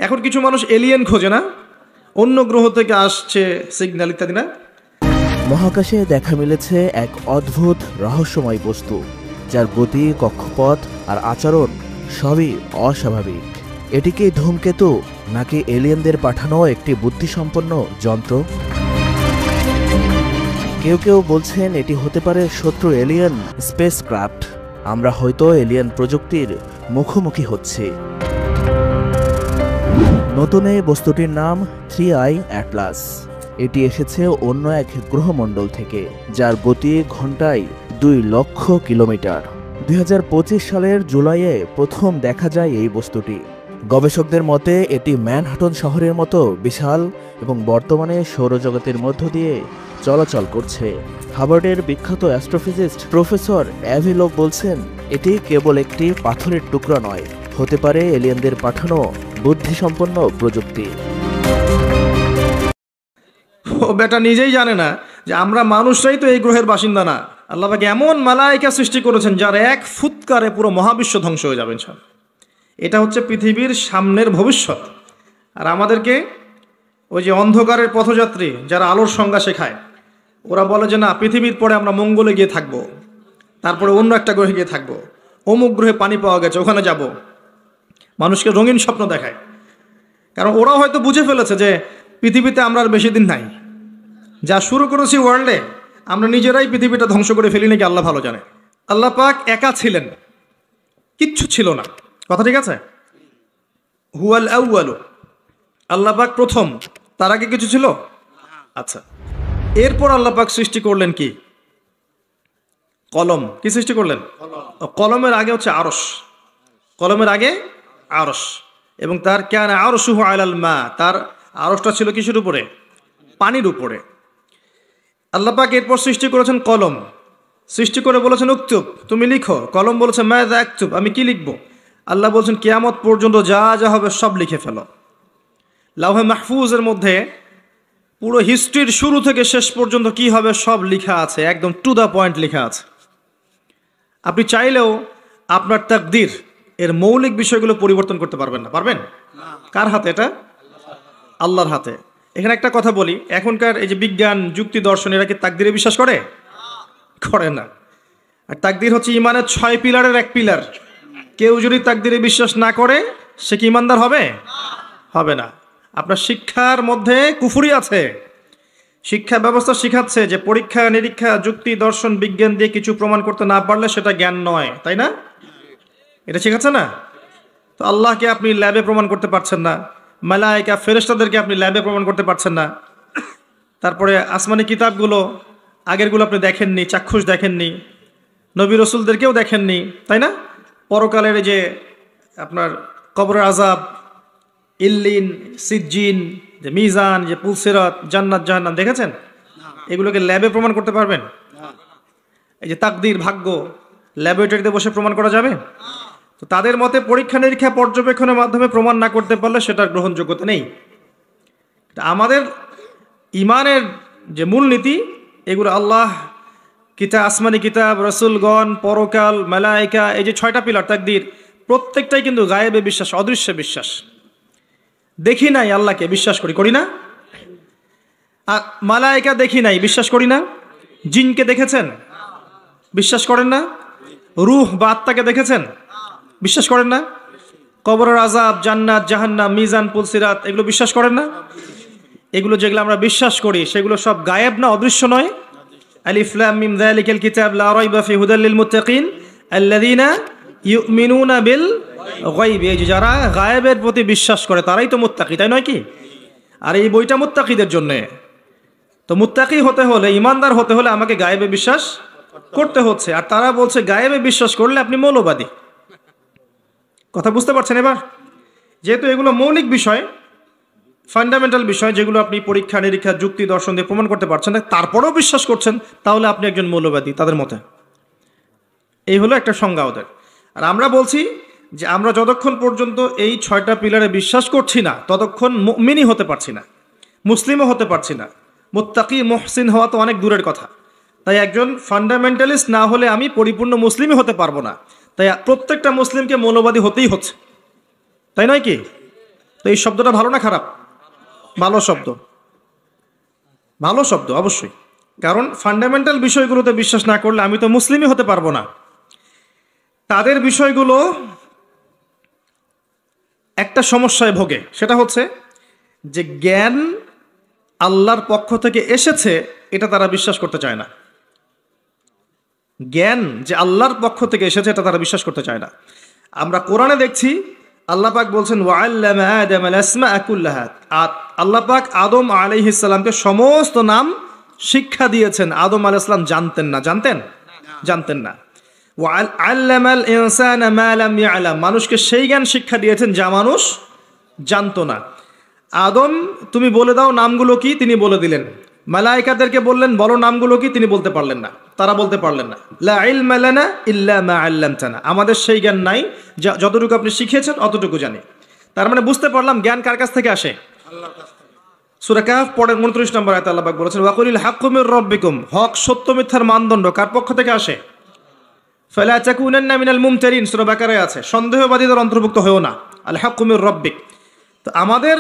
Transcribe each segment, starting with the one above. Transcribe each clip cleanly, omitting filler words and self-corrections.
এখন কিছু মানুষ এলিয়েন খোঁজে না, অন্য গ্রহ থেকে আসছে সিগন্যাল ইত্যাদি না। মহাকাশে দেখা মিলেছে এক অদ্ভুত রহস্যময় বস্তু, যার গতি, কক্ষপথ আর আচরণ সবই অস্বাভাবিক। এটি কি ধূমকেতু, নাকি এলিয়েনদের পাঠানো একটি বুদ্ধিসম্পন্ন যন্ত্র? কেউ কেউ বলছেন এটি হতে পারে শত্রু এলিয়েন স্পেসক্রাফট। আমরা হয়তো এলিয়েন প্রযুক্তির মুখোমুখি হচ্ছি। নতুন এই বস্তুটির নাম 3i অ্যাটলাস। এটি এসেছে অন্য এক গ্রহমণ্ডল থেকে, যার গতি ঘন্টায় 2 লক্ষ কিলোমিটার। 2025 সালের জুলাইয়ে প্রথম দেখা যায় এই বস্তুটি। গবেষকদের মতে এটি ম্যানহাটন শহরের মতো বিশাল এবং বর্তমানে সৌরজগতের মধ্য দিয়ে চলাচল করছে। হার্ভার্ডের বিখ্যাত অ্যাস্ট্রোফিজিস্ট প্রফেসর অ্যাভিলোভ বলছেন, এটি কেবল একটি পাথরের টুকরা নয়, হতে পারে এলিয়েনদের পাঠানো বুদ্ধিসম্পন্ন প্রযুক্তি। ও বেটা নিজেই জানে না যে আমরা মানুষরাই তো এই গ্রহের বাসিন্দা না। আল্লাহ পাক এমন মালায়েকা সৃষ্টি করেছেন যার এক ফুৎকারে পুরো মহাবিশ্ব ধ্বংস হয়ে যাবে ইনশাআল্লাহ। এটা হচ্ছে পৃথিবীর সামনের ভবিষ্যৎ। আর আমাদেরকে ওই যে অন্ধকারের পথযাত্রী যারা আলোর সংজ্ঞা শেখায়, ওরা বলে যে না, পৃথিবীর পরে আমরা মঙ্গলে গিয়ে থাকবো, তারপরে অন্য একটা গ্রহে গিয়ে থাকবো, অমুক গ্রহে পানি পাওয়া গেছে ওখানে যাব। মানুষকে রঙিন স্বপ্ন দেখায়, কারণ ওরাও হয়তো বুঝে ফেলেছে যে পৃথিবীতে আমরা আর বেশি দিন নাই। যা শুরু করেছি ওয়ার্ল্ডে, আমরা নিজেরাই পৃথিবীটা ধ্বংস করে ফেলি নাকি আল্লাহ ভালো জানে। আল্লাহ পাক একা ছিলেন, কিচ্ছু ছিল না, কথা ঠিক আছে? হুয়াল আউয়ালু, আল্লাহ পাক প্রথম, তার আগে কিছু ছিল? আচ্ছা, এরপর আল্লাহ পাক সৃষ্টি করলেন কি? কলম। কি সৃষ্টি করলেন? কলমের আগে হচ্ছে আরশ, কলমের আগে আরশ, এবং তার কানা আরশুহু আলাল মা, তার আরশটা ছিল কিসের উপরে? পানির উপরে। আল্লাহ পাক এরপর সৃষ্টি করেছেন কলম, সৃষ্টি করে বলেছেন উক্তুব, তুমি লিখো। কলম বলেছে মাযা আকতুব, আমি কি লিখব? আল্লাহ বলছেন কিয়ামত পর্যন্ত যা যা হবে সব লিখে ফেলো। লাউহে মাহফুজের মধ্যে পুরো হিস্ট্রির শুরু থেকে শেষ পর্যন্ত কি হবে সব লেখা আছে, একদম টু দ্য পয়েন্ট লেখা আছে। আপনি চাইলেও আপনার তাকদীর এর মৌলিক বিষয়গুলো পরিবর্তন করতে পারবেন না। পারবেন? কার হাতে এটা? আল্লাহর হাতে। এখানে একটা কথা বলি, এখনকার এই যে বিজ্ঞান, যুক্তি, দর্শন, এরা কি তাকদীরে বিশ্বাস করে? করে না। আর তাকদীর হচ্ছে ইমানের 6 পিলারের এক পিলার। কেউ যদি তাকদীরে বিশ্বাস না করে সে কি ইমানদার হবে? হবে না। আপনার শিক্ষার মধ্যে কুফরি আছে। শিক্ষা ব্যবস্থা শিখাচ্ছে যে পরীক্ষা নিরীক্ষা, যুক্তি, দর্শন, বিজ্ঞান দিয়ে কিছু প্রমাণ করতে না পারলে সেটা জ্ঞান নয়, তাই না? এটা শেখাচ্ছে না? তো আল্লাহকে আপনি ল্যাবে প্রমাণ করতে পারছেন না, মালায়েকা ফেরেশতাদেরকে আপনি ল্যাবে প্রমাণ করতে পারছেন না। তারপরে আসমানি কিতাবগুলো আগেরগুলো আপনি দেখেননি, চাক্ষুষ দেখেননি, নবী রসুলদেরকেও দেখেননি, তাই না? পরকালের যে আপনার কবরের আযাব, ইল্লিন, সিজ্জিন, যে মিজান, যে পুলসিরাত, জান্নাত জাহান্নাম দেখেছেন? এগুলোকে ল্যাবে প্রমাণ করতে পারবেন? এই যে তাকদীর, ভাগ্য, ল্যাবরেটরিতে বসে প্রমাণ করা যাবে? তো তাদের মতে পরীক্ষা নিরীক্ষা, পর্যবেক্ষণের মাধ্যমে প্রমাণ না করতে পারলে সেটার গ্রহণযোগ্যতা নেই। আমাদের ইমানের যে মূলনীতি, এগুলো আল্লাহ, কিতাব, আসমানি কিতাব, রসুলগণ, পরকাল, মালায়েকা, এই যে 6টা পিলার তাকদীর, প্রত্যেকটাই কিন্তু গায়েবে বিশ্বাস, অদৃশ্যে বিশ্বাস। দেখি নাই আল্লাহকে, বিশ্বাস করি, করি না? আর মালায়েকা দেখি নাই, বিশ্বাস করি না? জিনকে দেখেছেন? বিশ্বাস করেন না? রূহ বা আত্মাকে দেখেছেন? বিশ্বাস করেন না? কবরের আযাব, জান্নাত জাহান্নাম, মিজান, পুলসিরাত, এগুলো বিশ্বাস করেন না? এগুলো যেগুলো আমরা বিশ্বাস করি সেগুলো সব গায়েব না, অদৃশ্য নয়? আলিফ লাম মিম যালিকাল কিতাব লা রাইবা ফি হুদাল লিল মুত্তাকিন আল্লাযীনা ইউমিনুনা বিল গায়ব। এই যে যারা গায়েবের প্রতি বিশ্বাস করে তারাই তো মুত্তাকি, তাই নয় কি? আর এই বইটা মুত্তাকিদের জন্য। তো মুত্তাকি হতে হলে, ইমানদার হতে হলে আমাকে গায়েবে বিশ্বাস করতে হচ্ছে। আর তারা বলছে গায়েবে বিশ্বাস করলে আপনি মৌলবাদী। কথা বুঝতে পারছেন এবার? যেহেতু এগুলো মৌলিক বিষয়, ফান্ডামেন্টাল বিষয়, যেগুলো আপনি পরীক্ষা নিরীক্ষা, যুক্তি, দর্শন দিয়ে প্রমাণ করতে পারছেন না, তারপরেও বিশ্বাস করছেন, তাহলে আপনি একজন মৌলবাদী তাদের মতে। এই হলো একটা সংজ্ঞা ওদের। আর আমরা বলছি যে আমরা যতক্ষণ পর্যন্ত এই 6টা পিলারে বিশ্বাস করছি না ততক্ষণ মুমিনই হতে পারছি না, মুসলিমও হতে পারছি না। মুত্তাকি, মুহসিন হওয়া তো অনেক দূরের কথা। তাই একজন ফান্ডামেন্টালিস্ট না হলে আমি পরিপূর্ণ মুসলিমই হতে পারবো না। তাই প্রত্যেকটা মুসলিমকে মৌলবাদী হতেই হচ্ছে, তাই নয় কি? তো এই শব্দটা ভালো না খারাপ? ভালো শব্দ, ভালো শব্দ অবশ্যই। কারণ ফান্ডামেন্টাল বিষয়গুলোতে বিশ্বাস না করলে আমি তো মুসলিমই হতে পারবো না। তাদের বিষয়গুলো একটা সমস্যায় ভোগে, সেটা হচ্ছে যে জ্ঞান আল্লাহর পক্ষ থেকে এসেছে এটা তারা বিশ্বাস করতে চায় না। জ্ঞান যে আল্লাহর পক্ষ থেকে এসেছে এটা তারা বিশ্বাস করতে চায় না। আমরা কোরআনে দেখছি আল্লাহ পাক বলছেন ওয়াল্লামা আদাম আল আসমাআ কুল্লাহা, আল্লাহ পাক আদম আলাইহিস সালামকে সমস্ত নাম শিক্ষা দিয়েছেন। আদম আলাইহিস সালাম জানতেন না, জানতেন না। ওয়াল্লামাল ইনসানা মা লাম ইয়ালাম, মানুষকে সেই জ্ঞান শিক্ষা দিয়েছেন যা মানুষ জানতো না। আদম তুমি বলে দাও নামগুলো কি, তিনি বলে দিলেন। মালায়েকাদেরকে বললেন বলো নামগুলো কি, তিনি বলতে পারলেন না, তারা বলতে পারলেন না। লা ইলমা লানা ইল্লা মা আল্লামতানা, আমাদের সেই জ্ঞান নাই, যতটুকু আপনি শিখিয়েছেন অতটুকু জানি। তার মানে বুঝতে পারলাম জ্ঞান কার কাছ থেকে আসে? আল্লাহর কাছ থেকে। সূরা কাহফ পড়েন 29 নম্বর আয়াতে আল্লাহ পাক বলেছেন ওয়াকুলিল হাক্কু মির রাব্বিকুম, হক সত্য মিথ্যার মানদণ্ড কার পক্ষ থেকে আসে? ফালা তাকুনান্না মিনাল মুমতারিন, সূরা বাকারায় আছে, সন্দেহবাদীদের অন্তর্ভুক্ত হয়ো না। আল হাক্কু মির রাব্বিক। তো আমাদের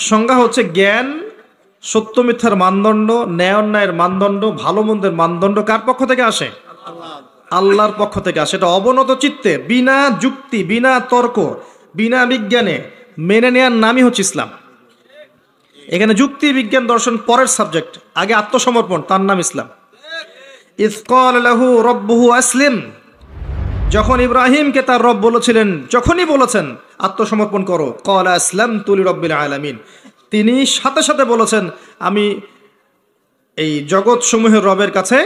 সংজ্ঞা হচ্ছে জ্ঞান সত্য মিথ্যার মানদণ্ড, ন্যায় অন্যায়ের মানদণ্ড, ভালো মন্দের মানদণ্ড কার পক্ষ থেকে আসে? আল্লাহর পক্ষ থেকে আসে। এটা অবনত চিত্তে বিনা যুক্তি, বিনা তর্ক, বিনা বিজ্ঞানে মেনে নেওয়ার নামই হচ্ছে ইসলাম। এখানে যুক্তি বিজ্ঞান দর্শন পরের সাবজেক্ট, আগে আত্মসমর্পণ, তার নাম ইসলাম। ইয ক্বালা লাহু রাব্বুহু আসলিম, যখন ইব্রাহিমকে তার রব বলেছিলেন, যখনই বলেছেন আত্মসমর্পণ করো, ক্বালা আসলামতু লিরাব্বিল আলামিন, তিনি সাথে সাথে বলেছেন আমি এই জগৎ সমূহের রবের কাছে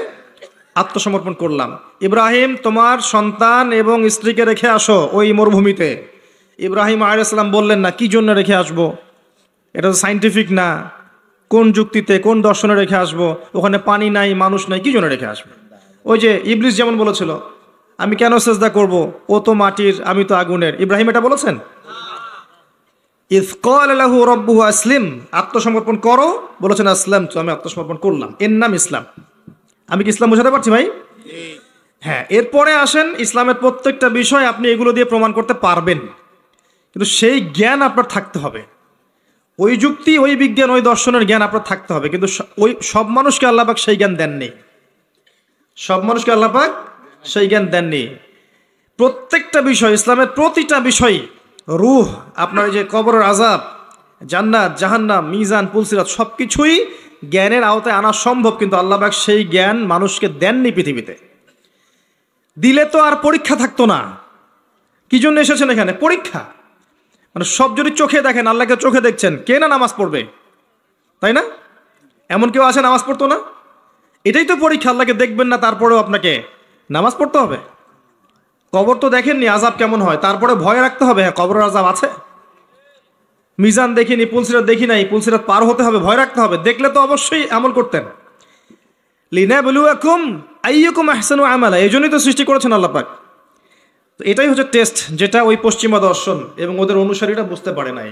আত্মসমর্পণ করলাম। ইব্রাহিম তোমার সন্তান এবং স্ত্রীকে রেখে আসো ওই মরুভূমিতে। ইব্রাহিম আলাইহিস সালাম বললেন না, কি জন্য রেখে আসবো, এটা তো সাইন্টিফিক না, কোন যুক্তিতে কোন দর্শনে রেখে আসবো, ওখানে পানি নাই মানুষ নাই, কি জন্য রেখে আসবো? ওই যে ইবলিস যেমন বলেছিল আমি কেন সেজদা করব, ও তো মাটির আমি তো আগুনের। ইব্রাহিম এটা বলেছেন? ইয ক্বালা লাহু রাব্বুহু আসলিম, আত্মসমর্পণ করো, বলেছেন আসলাম, তো আমি আত্মসমর্পণ করলাম, এর নাম ইসলাম। আমি কি ইসলাম বোঝাতে পারছি ভাই? হ্যাঁ। এরপরে আসেন ইসলামের প্রত্যেকটা বিষয় আপনি এগুলো দিয়ে প্রমাণ করতে পারবেন, কিন্তু সেই জ্ঞান আপনার থাকতে হবে, ওই যুক্তি, ওই বিজ্ঞান, ওই দর্শনের জ্ঞান আপনার থাকতে হবে। কিন্তু ওই সব মানুষকে আল্লাহ পাক সেই জ্ঞান দেননি, সব মানুষকে আল্লাহ পাক সেই জ্ঞান দেননি। প্রত্যেকটা বিষয়, ইসলামের প্রতিটা বিষয়, রূহ, আপনার যে কবরের আযাব, জান্নাত জাহান্নাম, মিজান পুলসিরাত, সব কিছুই জ্ঞানের আওতায় আনা সম্ভব, কিন্তু আল্লাহ পাক সেই জ্ঞান মানুষকে দেননি পৃথিবীতে। দিলে তো আর পরীক্ষা থাকতো না। কি জন্য এসেছেন এখানে? পরীক্ষা। মানে সব যদি চোখে দেখেন, আল্লাহকে চোখে দেখছেন, কে না নামাজ পড়বে, তাই না? এমন কেউ আছে নামাজ পড়তো না? এটাই তো পরীক্ষা, আল্লাহকে দেখবেন না তারপরেও আপনাকে নামাজ পড়তে হবে। কবর তো দেখেননি আযাব কেমন হয়, তারপরে ভয় রাখতে হবে, হ্যাঁ কবরের আযাব আছে। মিজান দেখিনি, পুলসিরাত দেখি নাই, পুলসিরাত পার হতে হবে, ভয় রাখতে হবে। দেখলে তো অবশ্যই আমল করতেন। লিনাবলুয়াকুম আইয়ুকুম আহসানু আমালা, এই জন্যই তো সৃষ্টি করেছেন আল্লাহ পাক। তো এটাই হচ্ছে টেস্ট, যেটা ওই পশ্চিমা দর্শন এবং ওদের অনুসারীরা বুঝতে পারে নাই।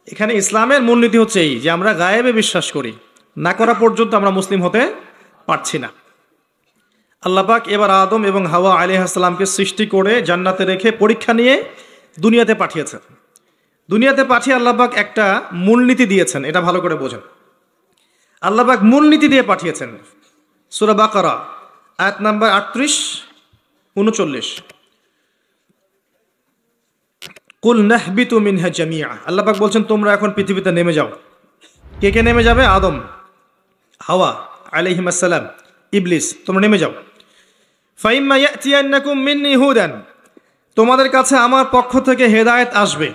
এখানে ইসলামের মূলনীতি হচ্ছে এই যে আমরা গায়েবে বিশ্বাস করি, না করা পর্যন্ত আমরা মুসলিম হতে পারছি না। আল্লাহ পাক এবার আদম এবং হাওয়া আলাইহিস সালামকে সৃষ্টি করে জান্নাতে রেখে পরীক্ষা নিয়ে দুনিয়াতে পাঠিয়েছেন। দুনিয়াতে পাঠিয়ে আল্লাহ পাক একটা মূলনীতি দিয়েছেন, এটা ভালো করে বোঝেন। আল্লাহ পাক মূলনীতি দিয়ে পাঠিয়েছেন। সূরা বাকারা আয়াত নাম্বার 38-39, কুল নাহবিতু মিনহা জামিআ, আল্লাহ পাক বলছেন তোমরা এখন পৃথিবীতে নেমে যাও। কে কে নেমে যাবে? আদম, হাওয়া আলাইহিস সালাম, ইবলিস, তোমরা নেমে যাও। ফাইম্মা ইয়াতিয়ান্নাকুম মিন্নি হুদান, তোমাদের কাছে আমার পক্ষ থেকে হেদায়েত আসবে,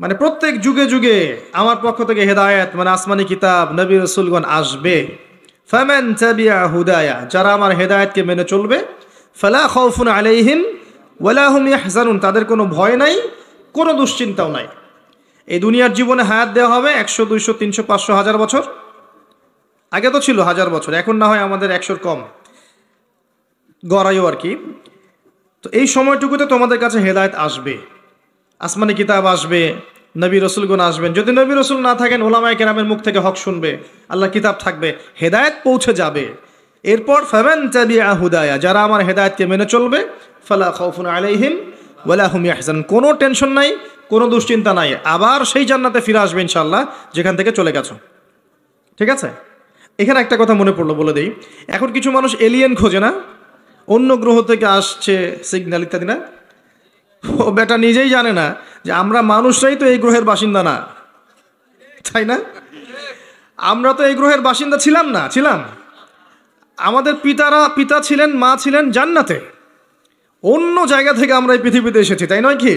মানে প্রত্যেক যুগে যুগে আমার পক্ষ থেকে হেদায়েত, মানে আসমানি কিতাব, নবী রাসূলগণ আসবে। ফামান তাবিআ হুদায়া, যারা আমার হেদায়েতকে মেনে চলবে, ফালা খাউফুন আলাইহিম ওয়ালা হুম ইয়াহজানুন, তাদের কোনো ভয় নাই, কোনো দুশ্চিন্তাও নাই। এই দুনিয়ার জীবনে হায়াত দেওয়া হবে 100, 200, 300, 500, 1000 বছর। আগে তো ছিল 1000 বছর, এখন না হয় আমাদের 100-র কম গড়াইও আর কি। তো এই সময়টুকুতে তোমাদের কাছে হেদায়েত আসবে, আসমানি কিতাব আসবে, নবী রসুলগণ আসবেন। যদি নবী রসুল না থাকেন, ওলামায়ে কেরামের মুখ থেকে হক শুনবে, আল্লাহ কিতাব থাকবে, হেদায়েত পৌঁছে যাবে। এরপর ফামান তাবিআ হুদায়া, যারা আমার হেদায়েতকে মেনে চলবে, ফালা খাউফুন আলাইহিম ওয়ালা হুম ইয়াহজানুন, কোনো টেনশন নাই, কোনো দুশ্চিন্তা নাই, আবার সেই জান্নাতে ফিরে আসবে ইনশাআল্লাহ যেখান থেকে চলে গেছো। ঠিক আছে? এখানে একটা কথা মনে পড়লো, বলে দিই। এখন কিছু মানুষ এলিয়েন খোঁজে না, অন্য গ্রহ থেকে আসছে সিগন্যাল ইত্যাদি না। ও বেটা নিজেই জানে না যে আমরা মানুষরাই তো এই গ্রহের বাসিন্দা না, তাই না? আমরা তো এই গ্রহের বাসিন্দা ছিলাম না, ছিলাম। আমাদের পিতা ছিলেন, মা ছিলেন জান্নাতে, অন্য জায়গা থেকে আমরা এই পৃথিবীতে এসেছি, তাই নয় কি?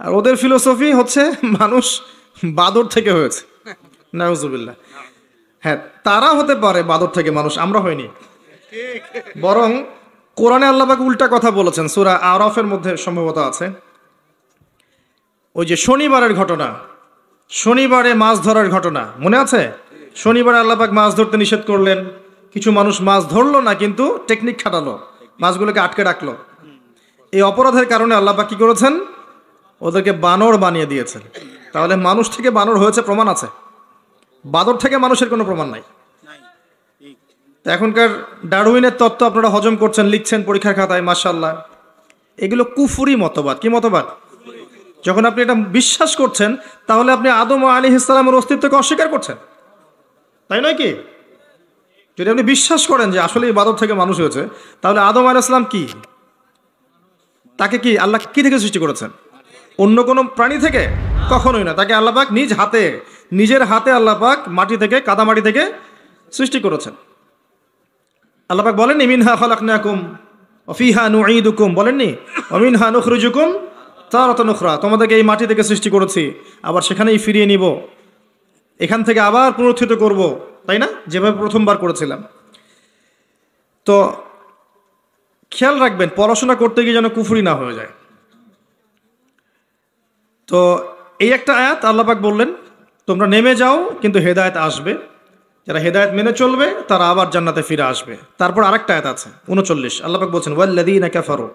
আর ওদের ফিলোসফি হচ্ছে মানুষ বাদর থেকে হয়েছে, নাউজুবিল্লাহ। হ্যাঁ, তারা হতে পারে বাদর থেকে মানুষ, আমরা হইনি। বরং কোরআনে আল্লাহ পাক উল্টা কথা বলেছেন, সূরা আরাফের মধ্যে সম্ভবত আছে। ওই যে শনিবারের ঘটনা, শনিবারে মাছ ধরার ঘটনা মনে আছে? শনিবারে আল্লাহ পাক মাছ ধরতে নিষেধ করলেন, কিছু মানুষ মাছ ধরলো না, কিন্তু টেকনিক খাটালো, মাছগুলোকে আটকে রাখলো। এই অপরাধের কারণে আল্লাহ পাক কি করেছেন? ওদেরকে বানর বানিয়ে দিয়েছেন। তাহলে মানুষ থেকে বানর হয়েছে প্রমাণ আছে, বাদর থেকে মানুষের কোনো প্রমাণ নাই। এখনকার ডারউইনের তত্ত্ব আপনারা হজম করছেন, লিখছেন পরীক্ষার খাতায়, মাশাআল্লাহ। এগুলো কুফরি মতবাদ। কি মতবাদ? যখন আপনি এটা বিশ্বাস করছেন, তাহলে আপনি আদম আলাইহিস সালামের অস্তিত্বকে অস্বীকার করছেন, তাই নয় কি? যদি আপনি বিশ্বাস করেন যে আসলে এই বাদর থেকে মানুষ হয়েছে, তাহলে আদম আলাইহিস সালাম কি, তাকে কি আল্লাহ কি থেকে সৃষ্টি করেছেন? অন্য কোনো প্রাণী থেকে? কখনোই না। তাকে আল্লাহ পাক নিজের হাতে আল্লাহ পাক মাটি থেকে, কাদামাটি থেকে সৃষ্টি করেছেন। আল্লাহ পাক বলেননি মিনহা খালাকনাকুম ওয়া ফিহা নুঈদুকুম, বলেননি ওয়া মিনহা নুখরিজুকুম তারাতান উখরা, তোমাদেরকে এই মাটি থেকে সৃষ্টি করেছি, আবার সেখানেই ফিরিয়ে নিব, এখান থেকে আবার পুনরুত্থিত করব, তাই না? যেভাবে প্রথমবার করেছিলাম। তো খেয়াল রাখবেন, পড়াশোনা করতে গিয়ে যেন কুফরি না হয়ে যায়। তো এই একটা আয়াত আল্লাহ পাক বললেন তোমরা নেমে যাও, কিন্তু হেদায়েত আসবে, যারা হেদায়েত মেনে চলবে তারা আবার জান্নাতে ফিরে আসবে। তারপর আরেকটা আয়াত আছে 39, আল্লাহ পাক বলছেন ওয়াল্লাযীনা কাফারু,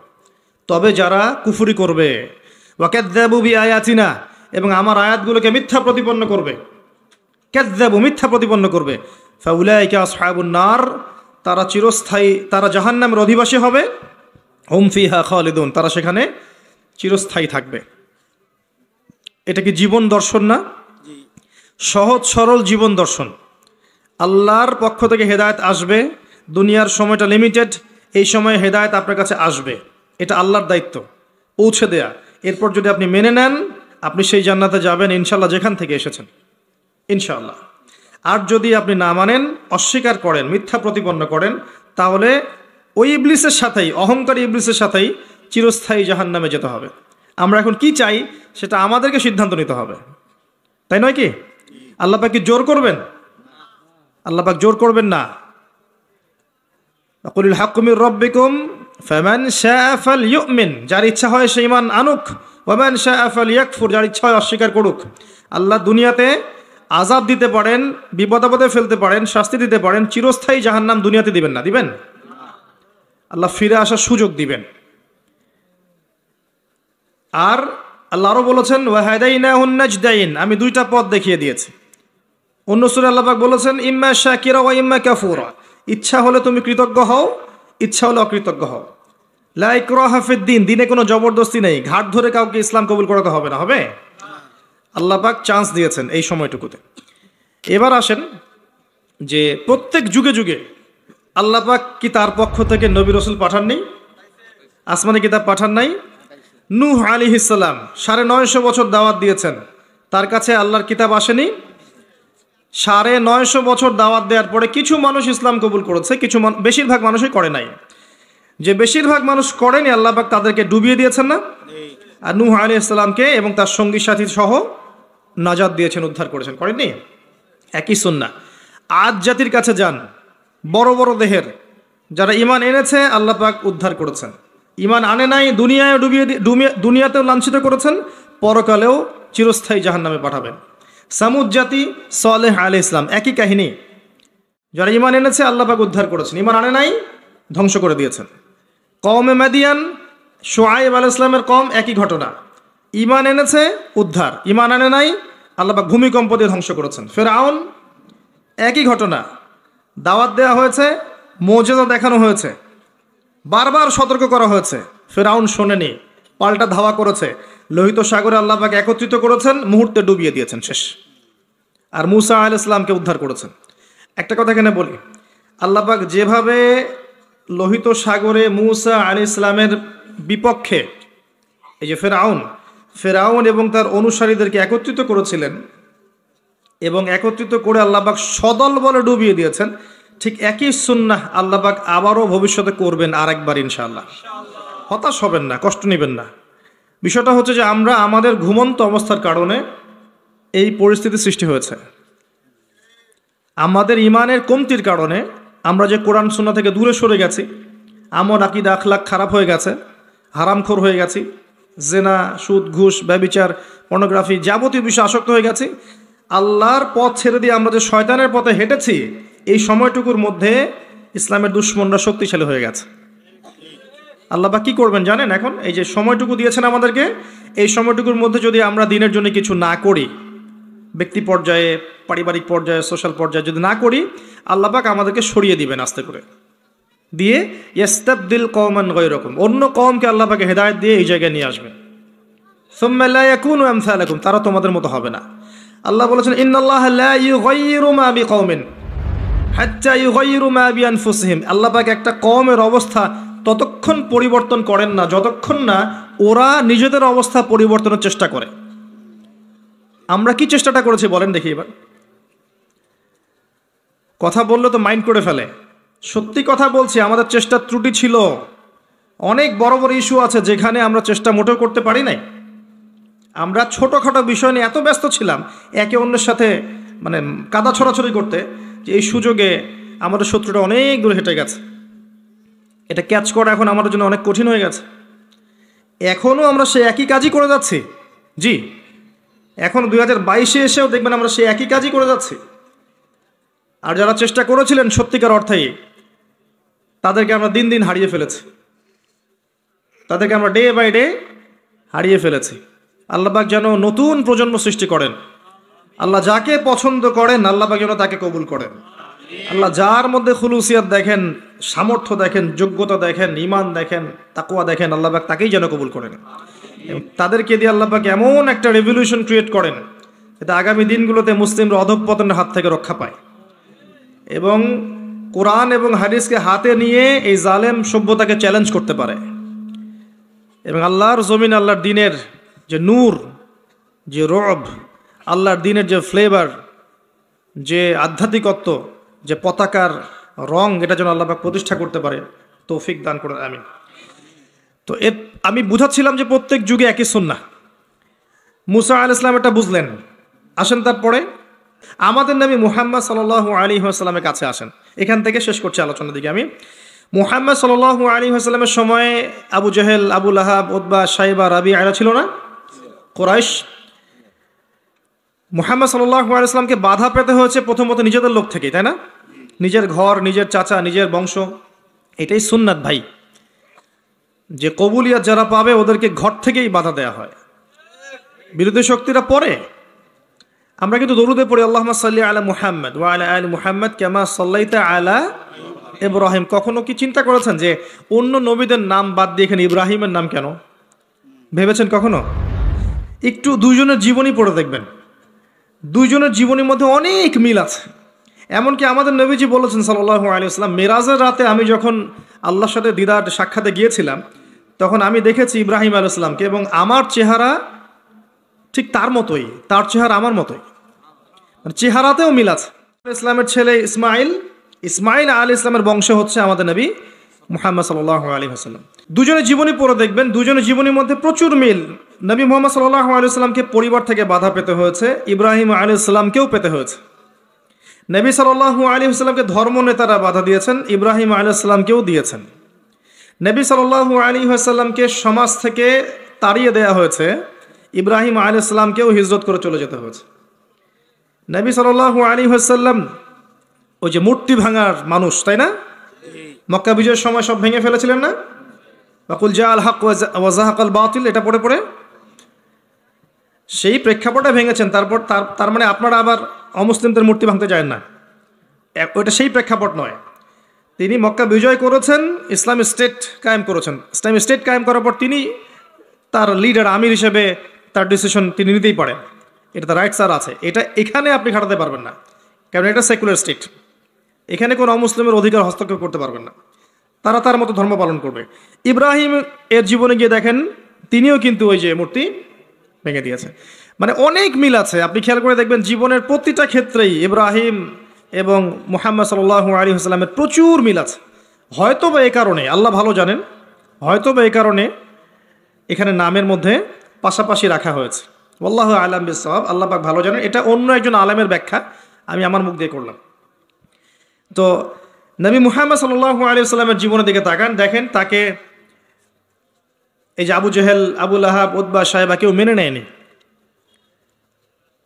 তবে যারা কুফরি করবে, ওয়াকাযযাবু বিআয়াতিনা, এবং আমার আয়াতগুলোকে মিথ্যা প্রতিপন্ন করবে, কাযযাবু মিথ্যা প্রতিপন্ন করবে, ফাউলাইকা আসহাবুন নার, তারা চিরস্থায়ী, তারা জাহান্নামের অধিবাসী হবে, হুম ফিহা খালিদুন, তারা সেখানে চিরস্থায়ী থাকবে। এটা কি জীবন দর্শন না? সহজ সরল জীবন দর্শন। আল্লাহর পক্ষ থেকে হেদায়েত আসবে, দুনিয়ার সময়টা লিমিটেড, এই সময়ে হেদায়েত আপনার কাছে আসবে, এটা আল্লাহর দায়িত্ব পৌঁছে দেয়া। এরপর যদি আপনি মেনে নেন, আপনি সেই জান্নাতে যাবেন ইনশাআল্লাহ যেখান থেকে এসেছেন, ইনশাআল্লাহ। আর যদি আপনি না মানেন, অস্বীকার করেন, মিথ্যা প্রতিপন্ন করেন, তাহলে ওই ইবলিসের সাথেই, অহংকারী ইবলিসের সাথেই চিরস্থায়ী জাহান্নামে যেতে হবে। আমরা এখন কি চাই সেটা আমাদেরকে সিদ্ধান্ত নিতে হবে, তাই নয় কি? আল্লাহ পাক কি জোর করবেন? আল্লাহ পাক জোর করবেন না। কুলিল হাক্কু মির রাব্বিকুম ফামান শাআ ফালইউমিন, যার ইচ্ছা হয় সে ঈমান আনুক, ওয়া মান শাআ ফালইয়াকফুর, যার ইচ্ছা হয় অস্বীকার করুক। আল্লাহ দুনিয়াতে আযাব দিতে পারেন, বিপদ আপদে ফেলতে পারেন, শাস্তি দিতে পারেন, চিরস্থায়ী জাহান্নাম দুনিয়াতে দিবেন না, দিবেন? আল্লাহ ফিরে আসার সুযোগ দিবেন। আর আল্লাহ আরো বলেছেন ওয়াহাদাইনাহুন নাজদাইন, আমি দুইটা পথ দেখিয়ে দিয়েছি। অন্য সূরায় আল্লাহ পাক বলেছেন ইম্মা শাকিরা ওয়া ইম্মা কাফুরা, ইচ্ছা হলে তুমি কৃতজ্ঞ হও, ইচ্ছা হলে অকৃতজ্ঞ হও। লা ইকরাহা ফিদ্দিন, দিনে কোনো জবরদস্তি নেই, ঘাট ধরে কাউকে ইসলাম কবুল করাতে হবে না, হবে? আল্লাহ পাক চান্স দিয়েছেন এই সময়টুকুতে। এবার আসেন যে প্রত্যেক যুগে যুগে আল্লাহ পাক কি তার পক্ষ থেকে নবী রাসূল পাঠাননি? আসমানি কিতাব পাঠান নাই? নূহ আলাইহিস সালাম 950 বছর দাওয়াত দিয়েছেন, তার কাছে আল্লাহর কিতাব আসেনি? 950 বছর দাওয়াত দেওয়ার পরে কিছু মানুষ ইসলাম কবুল করেছে, কিছু বেশিরভাগ মানুষই করে নাই। যে বেশিরভাগ মানুষ করেনি, আল্লাহ পাক তাদেরকে ডুবিয়ে দিয়েছেন না? আর নূহ আলাইহিস সালামকে এবং তার সঙ্গী সাথী সহ নাজাত দিয়েছেন, উদ্ধার করেছেন, করেননি? একই সুন্নাহ। আদ জাতির কাছে যান, বড় বড় দেহের, যারা ঈমান এনেছে আল্লাহ পাক উদ্ধার করেছেন, ঈমান আনে নাই দুনিয়ায় দুনিয়াতেও লাঞ্ছিত করেছেন, পরকালেও চিরস্থায়ী জাহান্নামে পাঠাবেন। সামুদ জাতি, সালেহ আলাইহিস সালাম, একই কাহিনী, যারা ঈমান এনেছে আল্লাহ পাক উদ্ধার করেছেন, ঈমান আনে নাই ধ্বংস করে দিয়েছেন। কওমে মাদিয়ান, শুআয়ব আলাইহিস সালামের কওম, একই ঘটনা, ঈমান এনেছে উদ্ধার, ঈমান আনে নাই আল্লাহ পাক ভূমিকম্প দিয়ে ধ্বংস করেছেন। ফিরআউন, একই ঘটনা, দাওয়াত দেওয়া হয়েছে, মুজিজা দেখানো হয়েছে, বারবার সতর্ক করা হয়েছে, ফিরআউন শোনেনি, পাল্টা ধাওয়া করেছে, লোহিত সাগরে আল্লাহ পাক একত্রিত করেছেন, মুহূর্তে ডুবিয়ে দিয়েছেন, শেষ। আর মুসা আলাইহিস সালামকে উদ্ধার করেছেন। একটা কথা এখানে বলি, আল্লাহ পাক যেভাবে লোহিত সাগরে মুসা আলাইহিস সালামের বিপক্ষে এই যে ফেরাউন এবং তার অনুসারীদেরকে একত্রিত করেছিলেন এবং একত্রিত করে আল্লাহ পাক সদল বলে ডুবিয়ে দিয়েছেন, ঠিক একই সুন্নাহ আল্লাহ পাক আবারও ভবিষ্যতে করবেন আরেকবার ইনশাআল্লাহ। হতাশ হবেন না, কষ্ট নেবেন না। বিষয়টা হচ্ছে যে আমরা আমাদের ঘুমন্ত অবস্থার কারণে এই পরিস্থিতি সৃষ্টি হয়েছে। আমাদের ইমানের কমতির কারণে আমরা যে কোরআন সুন্নাহ থেকে দূরে সরে গেছি, আমল আকীদা আখলাক খারাপ হয়ে গেছে, হারামখোর হয়ে গেছি, জেনা, সুদ, ঘুষ, ব্যভিচার, পর্নোগ্রাফি যাবতীয় বিষয়ে আসক্ত হয়ে গেছি। আল্লাহর পথ ছেড়ে দিয়ে আমরা যে শয়তানের পথে হেঁটেছি, এই সময়টুকুর মধ্যে ইসলামের দুশমনরা শক্তিশালী হয়ে গেছে। আল্লাহ পাক কি করবেন জানেন? এখন এই যে সময়টুকু দিয়েছেন আমাদেরকে, এই সময়টুকুর মধ্যে যদি আমরা দিনের জন্য কিছু না করি, ব্যক্তি পর্যায়ে, পারিবারিক পর্যায়ে, সোশ্যাল পর্যায়ে যদি না করি, আল্লাহ পাক আমাদেরকে সরিয়ে দিবেন আস্তে করে, দিয়ে ইস্তাবদিল কওমান গায়রাকুম, অন্য কওমকে আল্লাহ পাক হেদায়েত দিয়ে এই জায়গায় নিয়ে আসবেন। সুম্মা লা ইয়াকুনু আমসালাকুম, তারা তোমাদের মতো হবে না। আল্লাহ বলেছেন ইন্নাল্লাহা লা ইউগাইয়িরু মা বিকওমিন হাত্তা ইউগাইয়িরু মা বিআনফুসিহিম, আল্লাহ পাক একটা কওমের অবস্থা ততক্ষণ পরিবর্তন করেন না যতক্ষণ না ওরা নিজেদের অবস্থা পরিবর্তনের চেষ্টা করে। আমরা কি চেষ্টাটা করেছি বলেন দেখি এবার? কথা বললে তো মাইন্ড করে ফেলে। সত্যি কথা বলছি, আমাদের চেষ্টার ত্রুটি ছিল। অনেক বড় বড় ইস্যু আছে যেখানে আমরা চেষ্টা মোটেও করতে পারি নাই। আমরা ছোটোখাটো বিষয় নিয়ে এত ব্যস্ত ছিলাম একে অন্যের সাথে মানে কাদা ছড়াছড়ি করতে, যে এই সুযোগে আমাদের শত্রুটা অনেক দূর হেঁটে গেছে। এটা ক্যাচ করা এখন আমাদের জন্য অনেক কঠিন হয়ে গেছে। এখনও আমরা সে একই কাজই করে যাচ্ছি। জি, এখন 2022-এ এসেও দেখবেন আমরা সে একই কাজই করে যাচ্ছি। আর যারা চেষ্টা করেছিলেন সত্যিকার অর্থেই, তাদেরকে আমরা দিন দিন হারিয়ে ফেলেছি, তাদেরকে আমরা ডে বাই ডে হারিয়ে ফেলেছি। আল্লাহ পাক যেন নতুন প্রজন্ম সৃষ্টি করেন। আল্লাহ যাকে পছন্দ করেন আল্লাহ পাক যেন তাকে কবুল করেন। আল্লাহ যার মধ্যে খুলুসিয়াত দেখেন, সামর্থ্য দেখেন, যোগ্যতা দেখেন, ঈমান দেখেন, তাকওয়া দেখেন, আল্লাহ পাক তাকেই যেন কবুল করেন। এবং তাদেরকে দিয়ে আল্লাহ পাক এমন একটা রেভলিউশন ক্রিয়েট করেন যাতে আগামী দিনগুলোতে মুসলিমরা অধঃপতনের হাত থেকে রক্ষা পায় এবং কোরআন এবং হাদিসকে হাতে নিয়ে এই জালেম সভ্যতাকে চ্যালেঞ্জ করতে পারে এবং আল্লাহর জমিন, আল্লাহর দিনের যে নূর, যে রব, আল্লাহর দিনের যে ফ্লেভার, যে আধ্যাত্মিকত্ব, যে পতাকার রং, এটা যেন আল্লাহ পাক প্রতিষ্ঠা করতে পারে, তৌফিক দান করেন, আমিন। তো আমি বুঝাচ্ছিলাম যে প্রত্যেক যুগে একই সুন্নাহ। মুসা আলাইহিস সালাম এটা বুঝলেন। আসেন তারপরে আমাদের নবী মুহাম্মদ সাল্লাল্লাহু আলাইহি ওয়াসাল্লামের কাছে আসেন। এখান থেকে শেষ করছি আলোচনার দিকে আমি। মুহাম্মদ সাল্লাল্লাহু আলাইহি ওয়াসাল্লামের সময়ে আবু জেহেল, আবু লাহাব, উতবা, শাইবা, রাবিআ এরা ছিল না? কুরাইশ। মুহাম্মদ সাল্লাল্লাহু আলাইহি ওয়াসাল্লামকে বাধা পেতে হয়েছে প্রথমত নিজেদের লোক থেকেই, তাই না? নিজের ঘর, নিজের চাচা, নিজের বংশ। এটাই সুন্নাত ভাই, যে কবুলিয়াত যারা পাবে ওদেরকে ঘর থেকেই বাধা দেয়া হয়। বিরোধী শক্তিরা পরে। আমরা কিন্তু দরুদে পড়ি আল্লাহুম্মা সাল্লি আলা মুহাম্মদ ওয়া আলা আলি মুহাম্মদ কামা সাল্লাইতা আলা ইব্রাহিম। কখনো কি চিন্তা করেছেন যে অন্য নবীদের নাম বাদ দিয়ে এখানে ইব্রাহিমের নাম কেন? ভেবেছেন কখনো? একটু দুইজনের জীবনী পড়ে দেখবেন, দুইজনের জীবনীর মধ্যে অনেক মিল আছে। এমনকি আমাদের নবীজি বলেছেন সাল্লাল্লাহু আলাইহি ওয়াসাল্লাম, মেরাজের রাতে আমি যখন আল্লাহর সাথে দিদার সাক্ষাতে গিয়েছিলাম তখন আমি দেখেছি ইব্রাহিম আলাইহিস সালামকে এবং আমার চেহারা ঠিক তার মতোই, তার চেহারা আমার মতোই, মানে চেহারাতেও মিল আছে। ইসলামের ছেলে ইসমাইল আলাইহিস সালামের বংশ হচ্ছে আমাদের নবী মুহাম্মদ সাল্লাল্লাহু আলাইহি ওয়াসাল্লাম। দুজনের জীবনী পড়ে দেখবেন, দুজনের জীবনীর মধ্যে প্রচুর মিল। নবী মুহাম্মদ সাল্লাল্লাহু আলাইহি ওয়াসাল্লামকে পরিবার থেকে বাধা পেতে হয়েছে, ইব্রাহিম আলাইহিস সালামকেও পেতে হয়েছে। নবী সাল্লাল্লাহু আলাইহি ওয়াসাল্লামকে ধর্ম নেতারা বাধা দিয়েছেন, ইব্রাহিম আলাইহিস সালামকেও দিয়েছেন। নবী সাল্লাল্লাহু আলাইহি ওয়াসাল্লামকে সমাজ থেকে তাড়িয়ে দেয়া হয়েছে, ইব্রাহিম আলাইহিস সালামকেও হিজরত করে চলে যেতে হয়েছে। নবী সাল্লাল্লাহু আলাইহি ওয়াসাল্লাম ওই যে মূর্তি ভাঙার মানুষ, তাই না? মক্কা বিজয়ের সময় সব ভেঙে ফেলেছিলেন না? ওয়াকুল জাআল হক ওয়া যাহাকাল বাতিল, এটা পড়ে পড়ে সেই প্রেক্ষাপটে ভেঙেছেন। তারপর তার মানে আপনারা আবার অমুসলিমদের মূর্তি ভাঙতে যায় না, ওইটা সেই প্রেক্ষাপট নয়। তিনি মক্কা বিজয় করেছেন, ইসলামী স্টেট কায়েম করেছেন। ইসলামী স্টেট কায়েম করার পর তিনি তার লিডার আমির হিসেবে তার ডিসিশন তিনি নিতেই পারেন, এটা তার রাইটস আর আছে। এটা এখানে আপনি খাটাতে পারবেন না, কারণ এটা সেকুলার স্টেট। এখানে কোনো অমুসলিমের অধিকার হস্তক্ষেপ করতে পারবেন না, তারা তার মতো ধর্ম পালন করবে। ইব্রাহিম এর জীবনে গিয়ে দেখেন তিনিও কিন্তু ওই যে মূর্তি ভেঙে দিয়েছে। মানে অনেক মিল আছে, আপনি খেয়াল করে দেখবেন জীবনের প্রতিটা ক্ষেত্রেই ইব্রাহিম এবং মুহাম্মদ সাল্লাল্লাহু আলাইহি ওয়াসাল্লামের প্রচুর মিল আছে। হয়তো বা এই কারণে, আল্লাহ ভালো জানেন, হয়তো বা এই কারণে এখানে নামের মধ্যে পাশাপাশি রাখা হয়েছে। আল্লাহু আ'লাম বিস-সাওয়াব, আল্লাহ পাক ভালো জানেন। এটা অন্য একজন আলেমের ব্যাখ্যা, আমি আমার মুখ দিয়ে করলাম। তো নবী মুহাম্মদ সাল্লাল্লাহু আলাইহি ওয়াসাল্লামের জীবনের দিকে তাকান, দেখেন তাকে এই যে আবু জেহেল, আবু লাহাব, উতবা, সাইবা কেউ মেনে নেয়নি।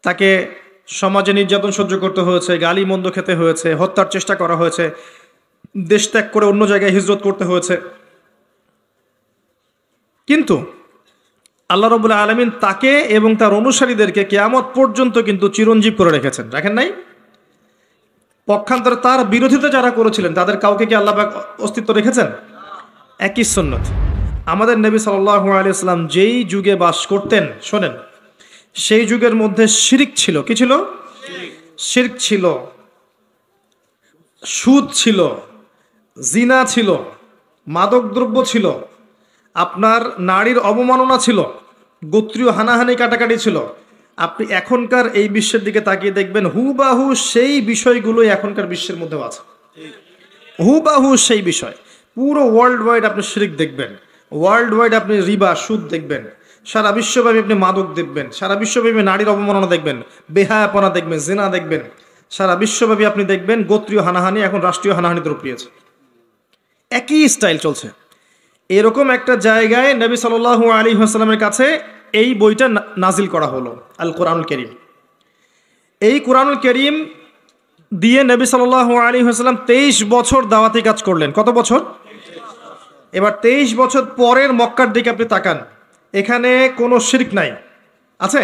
তাকে সমাজে নির্যাতন সহ্য করতে হয়েছে, গালি মন্দ খেতে হয়েছে, হত্যার চেষ্টা করা হয়েছে, দেশ ত্যাগ করে অন্য জায়গায় হিজরত করতে হয়েছে। কিন্তু আল্লাহ রাব্বুল আলামিন তাকে এবং তার অনুসারীদেরকে কিয়ামত পর্যন্ত কিন্তু চিরঞ্জীব করে রেখেছেন, রাখেন নাই? পক্ষান্তরে তার বিরোধিতা যারা করেছিলেন তাদের কাউকে কি আল্লাহ পাক অস্তিত্ব রেখেছেন? একই সুন্নত। আমাদের নবী সাল্লাল্লাহু আলাইহি ওয়াসাল্লাম যেই যুগে বাস করতেন, শোনেন, সেই যুগের মধ্যে শিরক ছিল। কি ছিল? শিরক ছিল, সুদ ছিল, জিনা ছিল, মাদকদ্রব্য ছিল, আপনার নারীর অবমাননা ছিল, গোত্রীয় হানাহানি কাটাকাটি ছিল। আপনি এখনকার এই বিশ্বের দিকে তাকিয়ে দেখবেন হুবাহু সেই বিষয়গুলোই এখনকার বিশ্বের মধ্যেও আছে, হুবাহু সেই বিষয়। পুরো ওয়ার্ল্ড ওয়াইড আপনি শিরক দেখবেন, ওয়ার্ল্ড ওয়াইড আপনি রিবা, সুদ দেখবেন, সারা বিশ্বব্যাপী আপনি মাদক দেখবেন, সারা বিশ্বব্যাপী নারীর অবমাননা দেখবেন, বেহায়াপনা দেখবেন, জিনা দেখবেন, সারা বিশ্বব্যাপী আপনি দেখবেন গোত্রীয় হানাহানি এখন রাষ্ট্রীয় হানাহানিতে রূপ নিয়েছে। একই স্টাইল চলছে। এরকম একটা জায়গায় নবী সাল্লাল্লাহু আলাইহি ওয়াসাল্লামের কাছে এই বইটা নাজিল করা হলো, আল কোরআনুল কারীম। এই কোরআনুল কারীম দিয়ে নবী সাল্লাল্লাহু আলাইহি ওয়াসাল্লাম 23 বছর দাওয়াতি কাজ করলেন। কত বছর? এবার 23 বছর পরের মক্কার দিকে আপনি তাকান, এখানে কোনো শিরক নাই, আছে?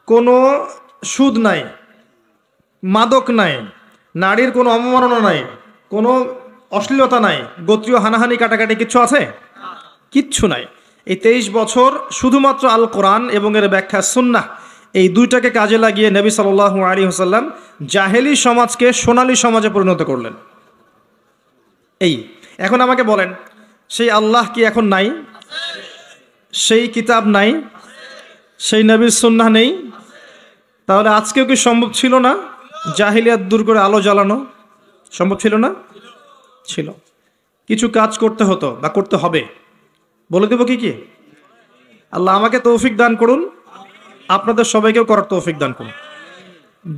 কোনো সুদ নাই, মাদক নাই, নারীর কোনো অবমাননা নাই, কোনো অশ্লীলতা নাই, গোত্রীয় হানাহানি কাটাকাটি কিচ্ছু আছে? কিচ্ছু নাই। এই 23 বছর শুধুমাত্র আল কোরআন এবং এর ব্যাখ্যা সুন্নাহ, এই দুইটাকে কাজে লাগিয়ে নবী সাল্লাল্লাহু আলাইহি ওয়াসাল্লাম জাহেলি সমাজকে সোনালী সমাজে পরিণত করলেন। এই এখন আমাকে বলেন, সেই আল্লাহ কি এখন নাই? সেই কিতাব নাই? সেই নবীর সুন্নাহ নেই? তাহলে আজকেও কি সম্ভব ছিল না জাহিলিয়াত দূর করে আলো জ্বালানো? সম্ভব ছিল না? ছিল। কিছু কাজ করতে হতো বা করতে হবে, বলে দেব কি কি? আল্লাহ আমাকে তৌফিক দান করুন, আপনাদের সবাইকেও করার তৌফিক দান করুন।